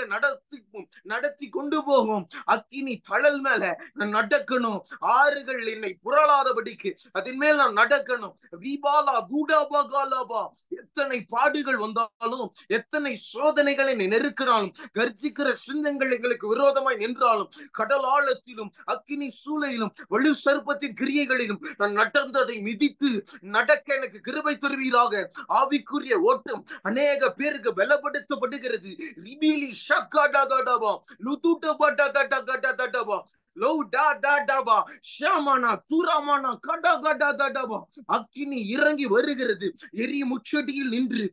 நடத்தி கொண்டு போகும். அக்கினி தழல் மேல நான் நடக்கணும், ஆறுகள் என்னை புரளாதபடிக்கு அதன் மேல் நான் நடக்கணும். வீபாலா தூடாபாகாலாபா. எத்தனை பாடுகள் வந்தாலும், எத்தனை சோதனைகள் என்னை நெருக்கினாலும், கர்ஜிக்கிற சின்னங்கள் எங்களுக்கு விரோதமாய் நின்றாலும், கடல் ஆழத்திலும் அக்கினி சூளையிலும் வலு சர்ப்பத்தின் கிரியைகளிலும் நான் நடந்ததை மிதித்து நடக்க எனக்கு கிருபை தருவீராக. ஆவிக்குரிய ஓட்டம் அநேக பேருக்கு பலப்படுத்தப்படுகிறது. ரிபிலி ஷக்காடாடாடாபா, லுதுடபாடாடாடாடாடாபா, அக்கினி இறங்கி வருகிறது. எரி முச்சடியில் நின்று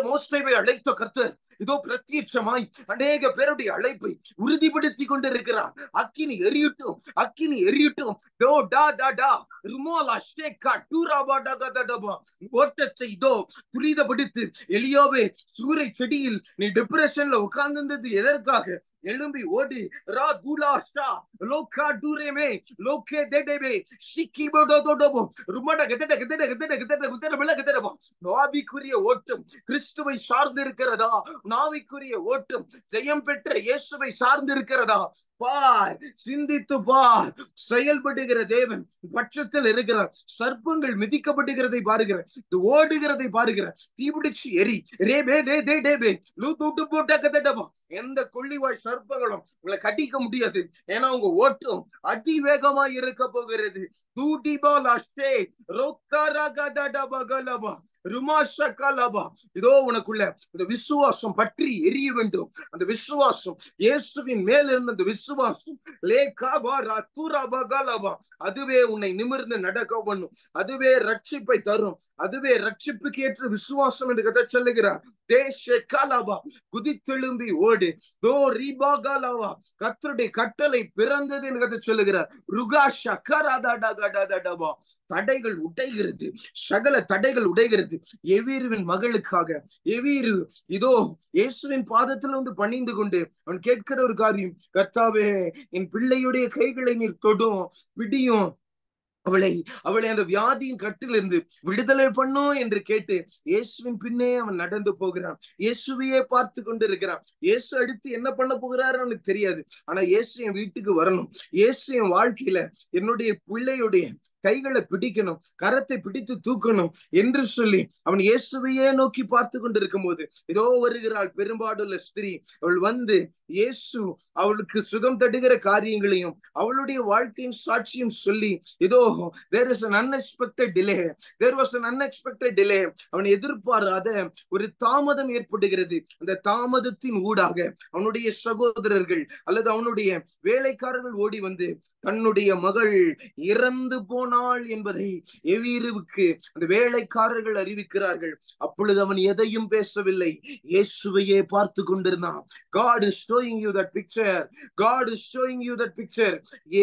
மோசேவை அழைத்த கர்த்தர் இதோ பிரத்யட்சமாய் அநேக பேருடைய அழைப்பை உறுதிப்படுத்தி கொண்டிருக்கிறார். அக்கினி எரியட்டும், அக்கினி எரியட்டும். ஓட்டத்தை இதோ துரிதப்படுத்து. எலியாவே, சூறை செடியில் நீ டிப்ரெஷன்ல உட்கார்ந்திருந்தது எதற்காக? எழும்பி ஓடு. ஓட்டம் கிறிஸ்துவை சார்ந்து இருக்கிறதா? நாவிக்குரிய ஓட்டம் ஜெயம் பெற்ற இயேசுவை சார்ந்து இருக்கிறதா? பார், சிந்தித்து பார். செயல்படுகிற தேவன் பட்சத்தில் இருக்கிறார். சர்ப்பங்கள் மிதிக்கப்படுகிறதை பாருகிறார், ஓடுகிறதை பாருகிறார். தீபிடிச்சு எரி ரேபே டே டே டேபே லூட்டு போட்ட கதடபா. எந்த கொள்ளிவாய் சர்ப்பங்களும் உங்களை கடிக்க முடியாது. ஏன்னா உங்க ஓட்டம் அதிவேகமா இருக்க போகிறது. இதோ உனக்குள்ள இந்த விசுவாசம் பற்றி எரிய வேண்டும். அந்த விசுவாசம், இயேசுவின் மேல் இருந்த அந்த விசுவாசம், அதுவே உன்னை நிமிர்ந்து நடக்க பண்ணும். அதுவே ரட்சிப்பை தரும். அதுவே ரட்சிப்புக்கு ஏற்ற விசுவாசம் என்று கதை சொல்லுகிறார். குதித்தெழும்பி ஓடு. கர்த்தருடைய கட்டளை பிறந்தது என்று கதை சொல்லுகிறார். தடைகள் உடைகிறது, சகல தடைகள் உடைகிறது. எவீருவின் மகளுக்காக எவீரு இதோ இயேசுவின் பாதத்தில் வந்து பணிந்து கொண்டு அவன் கேட்கிற ஒரு காரியம், கர்த்தாவே என் பிள்ளையுடைய கைகளை நீர் தொடும், பிடியும், அவளை அந்த வியாதியின் கட்டிலிருந்து விடுதலை பண்ணும் என்று கேட்டு இயேசுவின் பின்னே அவன் நடந்து போகிறான். இயேசுவையே பார்த்து கொண்டு இருக்கிறான். இயேசு அடுத்து என்ன பண்ண போகிறாரு அவனுக்கு தெரியாது. ஆனா இயேசு என் வீட்டுக்கு வரணும், இயேசு என் வாழ்க்கையில என்னுடைய பிள்ளையுடைய கைகளை பிடிக்கணும், கரத்தை பிடித்து தூக்கணும் என்று சொல்லி அவன் இயேசுவையே நோக்கி பார்த்து கொண்டிருக்கும் போது இதோ வருகிறாள் பெரும்பாடுள்ள ஸ்திரீ. அவள் வந்து இயேசு அவளுக்கு சுகம் தடுகிற காரியங்களையும் அவளுடைய வாழ்க்கையின் சாட்சியும் சொல்லி, இதோ there is an unexpected delay, there was an unexpected delay. அவன் எதிர்பாராத ஒரு தாமதம் ஏற்படுகிறது. அந்த தாமதத்தின் ஊடாக அவனுடைய சகோதரர்கள் அல்லது அவனுடைய வேலைக்காரர்கள் ஓடி வந்து தன்னுடைய மகள் இறந்து போனாள் என்பதை எவீருவுக்கு அந்த வேலைக்காரர்கள் அறிவிக்கிறார்கள். அப்பொழுது அவன் எதையும் பேசவில்லை, இயேசுவையே பார்த்து கொண்டிருந்தான். God is showing you that picture, God is showing you that picture.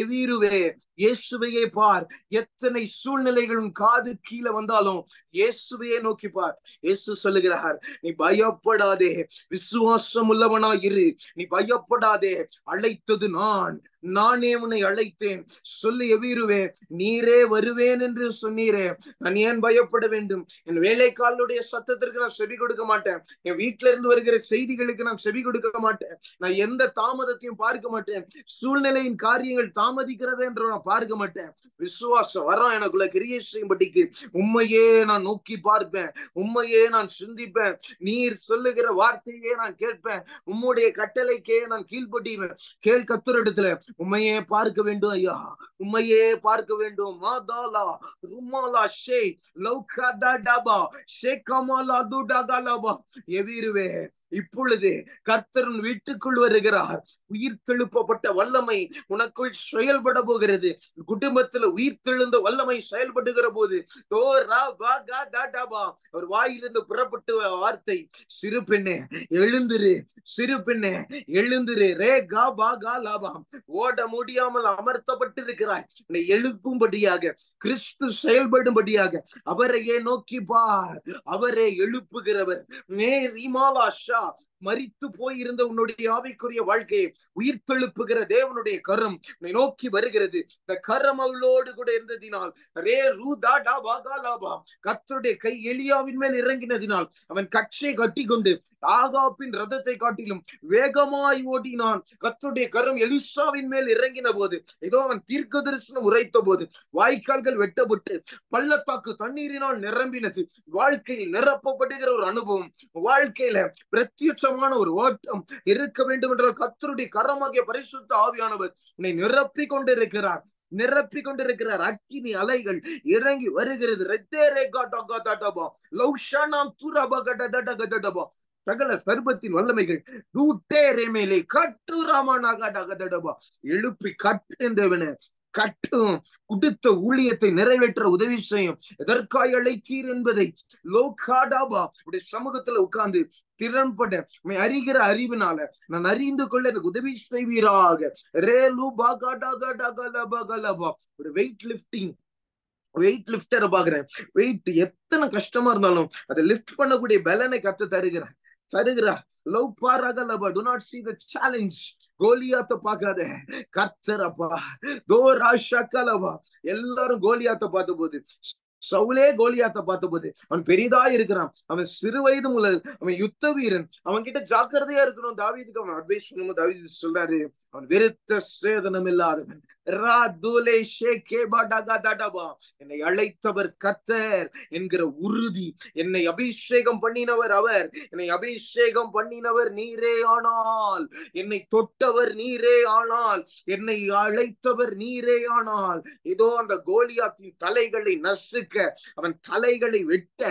எவீருவே இயேசுவையே பார். எத்தனை சூழ்நிலைகளும் காது கீழே வந்தாலும் இயேசுவையே நோக்கி பார். இயேசு சொல்லுகிறார், நீ பயப்படாதே, விசுவாசம் உள்ளவனாயிரு, நீ பயப்படாதே, அழைத்தது நானே உன்னை அழைத்தேன் சொல்லி எவீருவே நீரே வருவேன் என்று சொன்னீரே, நான் ஏன் பயப்பட வேண்டும்? என் வேலைக்காரனுடைய சத்தத்திற்கு நான் செவி கொடுக்க மாட்டேன். என் வீட்டில இருந்து வருகிற செய்திகளுக்கு நான் செவி கொடுக்க மாட்டேன். நான் எந்த தாமதத்தையும் பார்க்க மாட்டேன். சூழ்நிலையின் காரியங்கள் தாமதிக்கிறது என்று நான் பார்க்க மாட்டேன். விசுவாசம் வரம் எனக்குள்ள கிரியை செய்யும்படிக்கு உண்மையே நான் நோக்கி பார்ப்பேன், உண்மையே நான் சிந்திப்பேன், நீர் சொல்லுகிற வார்த்தையே நான் கேட்பேன், உம்முடைய கட்டளைக்கே நான் கீழ்ப்படிவேன். கர்த்தரிடத்துல உம்மையே பார்க்க வேண்டும் ஐயா, உம்மையே பார்க்க வேண்டும். மாதாலா ருமாலா ஷே லௌகாதா டபா ஷேகமாலா துடகலபா. எவீருவே இப்பொழுது கர்த்தர் வீட்டுக்குள் வருகிறார். உயிர் தெழுப்பப்பட்ட வல்லமை உனக்குள் செயல்பட போகிறது. குடும்பத்துல உயிர் தெழுந்த வல்லமை செயல்படுகிற போது ஒரு வாயிலிருந்து புறப்பட்டு வார்த்தை, சிறு பெண்ணே எழுந்திரு, சிறு பெண்ணே எழுந்திரு, ரே கா பா கா லாபாம். ஓட முடியாமல் அமர்த்தப்பட்டிருக்கிறாய், எழுப்பும்படியாக கிறிஸ்து செயல்படும்படியாக அவரையே நோக்கி பார். அவரே எழுப்புகிறவர். மே ரிமாலாஷா மரித்து போயிருந்த உன்னுடைய ஆவிக்குரிய வாழ்க்கையை உயிர் தெழுப்புகிற தேவனுடைய கரம் உன்னை நோக்கி வருகிறது. இந்த கரம் அவளோடு கூட இருந்ததினால் கர்த்தருடைய கை எலியாவின் மேல் இறங்கினதினால் அவன் கச்சை கட்டி கொண்டு ஆகாபின் ரதத்தை காட்டிலும் வேகமாய் ஓடினான். கர்த்தருடைய கரம் எலிசாவின் மேல் இறங்கின போது ஏதோ அவன் தீர்க்க தரிசனம் உரைத்த போது வாய்க்கால்கள் வெட்டப்பட்டு பள்ளத்தாக்கு தண்ணீரினால் நிரம்பினது. வாழ்க்கையில் நிரப்பப்படுகிற ஒரு அனுபவம், வாழ்க்கையில பிரத்யட்சமான ஒரு ஓட்டம் இருக்க வேண்டும் என்றால் கர்த்தருடைய கரமாகிய பரிசுத்த ஆவியானவர் உன்னை நிரப்பிக் கொண்டிருக்கிறார், நிரப்பி கொண்டிருக்கிறார். அக்கினி அலைகள் இறங்கி வருகிறது. சகல சர்பத்தின் வல்லமைகள் எழுப்பி கட்டுந்தவன கட்டும் கொடுத்த ஊழியத்தை நிறைவேற்ற உதவி செய்யும். எதற்காய் அழைத்தீர் என்பதை லோகாடாபா உடைய சமூகத்துல உட்கார்ந்து திறன்பட அறிகிற அறிவினால நான் அறிந்து கொள்ள எனக்கு உதவி செய்வீராக. ஒரு வெயிட் லிஃப்டிங், வெயிட் லிஃப்டரை பாக்குறேன். வெயிட் எத்தனை கஷ்டமா இருந்தாலும் அதை லிஃப்ட் பண்ணக்கூடிய பலனை கத்து தருகிறேன். லவ் பாராகலபா. do not see the challenge. கோலியாத்த பார்க்காத, கர்த்தரப்பா. தோ ராஷகலபா. எல்லாரும் கோலியாத்த பார்த்த போது சவுலே கோலியாத்தை பார்த்தபோது அவன் பெரிதா இருக்கிறான், அவன் சிறு வயது உள்ளது, அவன் யுத்த வீரன், அவன் கிட்ட ஜாக்கிரதையா இருக்கணும். தாவீதுக்கு அவன் அட்வைஸ் பண்ணும்போது தாவீது சொல்றாரு, அவன் விருத்த சேதனம் இல்லாதவன். என்னை அழைத்தவர் கர்த்தர் என்கிற உறுதி, என்னை அபிஷேகம் பண்ணினவர் அவர், என்னை அபிஷேகம் பண்ணினவர் நீரே ஆனால், என்னை தொட்டவர் நீரே ஆனால், என்னை அழைத்தவர் நீரே ஆனால். இதோ அந்த கோலியாத்தின் தலைகளை நசுக்க, அவன் தலைகளை வெட்ட,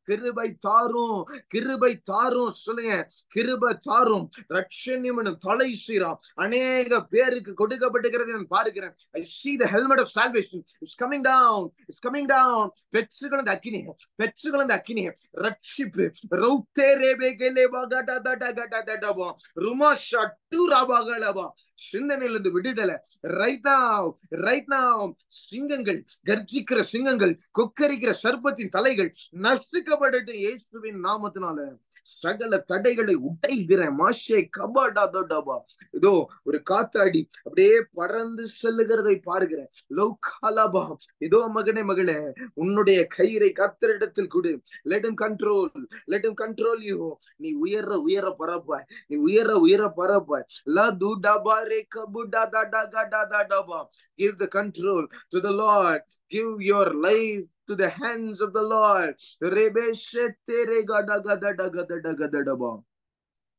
கிருபை தாரும், கிருபை தாரும் சொல்லுங்க, கிருபை தாரும். ரட்சண்யம் எனும் தலை சீரா அநேக பேருக்கு கொடுக்கப்பட்டிருக்கிறது நான் பார்க்கிறேன். I see the helmet of salvation is coming down, is coming down. பெற்றுகளந்த அக்கினி, பெற்றுகளந்த அக்கினி, ரட்சிப்பு ரௌத்தேரேபேகலே பகடடடடடடபா ருமா ஷட்டு ரபகலபா சிந்தனையிலிருந்து விடுதலை. Right now, right now. சிங்கங்கள், கர்ஜிக்கிற சிங்கங்கள், கொக்கரிக்கிற சர்ப்பத்தின் தலைகள் நசுக்கப்படட்டும் இயேசுவின் நாமத்தினால. சகல தடைகளை உடைகிறேன். மாஷே கபாடாதோடபா. இதோ ஒரு காத்தாடி அப்படியே பறந்து செல்லுகிறதை பார்க்கிறேன். லோகாலபா. இதோ மகனே, மகளே, உன்னுடைய கயிறை கர்த்தரிடத்தில் கொடு. Let him control, let him control you. நீ உயர உயர பரப்பாய், நீ உயர உயர பரப்பாய். லா துடபா ரே கபுடாடாடாடாடாடாபா. Give the control to the Lord. Give your life to the hands of the Lord.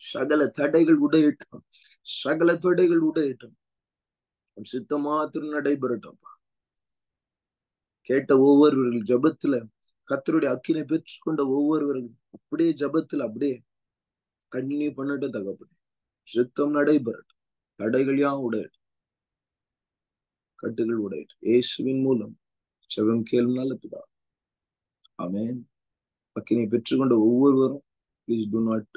சகல தடைகள் உடையட்டும், சகல தடைகள் உடையட்டும். சித்த மாத்திரம் நடைபெறட்டும். கேட்ட ஒவ்வொருவர்கள் ஜபத்துல கர்த்தருடைய அக்கினை பெற்றுக்கொண்ட ஒவ்வொருவர்கள் அப்படியே ஜபத்துல அப்படியே கண்டினியூ பண்ணட்டும். தகப்பனே, சித்தம் நடைபெறட்டும். தடைகள் யாம் உடையட்டும், கட்டுகள் உடையட்டும். இயேசுவின் மூலம் செவம் கேளும் நல்ல பிதா. ஆமென். அக்கினை பெற்றுக்கொண்ட ஒவ்வொருவரும் please do not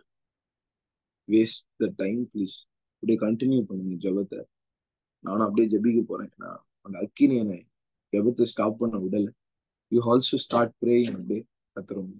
waste the time. Please அப்படியே கண்டினியூ பண்ணுங்க ஜபத்தை. நானும் அப்படியே ஜபிக்க போறேன். நான் அந்த அக்கினி என்னை ஜபத்தை ஸ்டாப் பண்ண விடல. You also start praying. அப்படியே கத்துறோம்.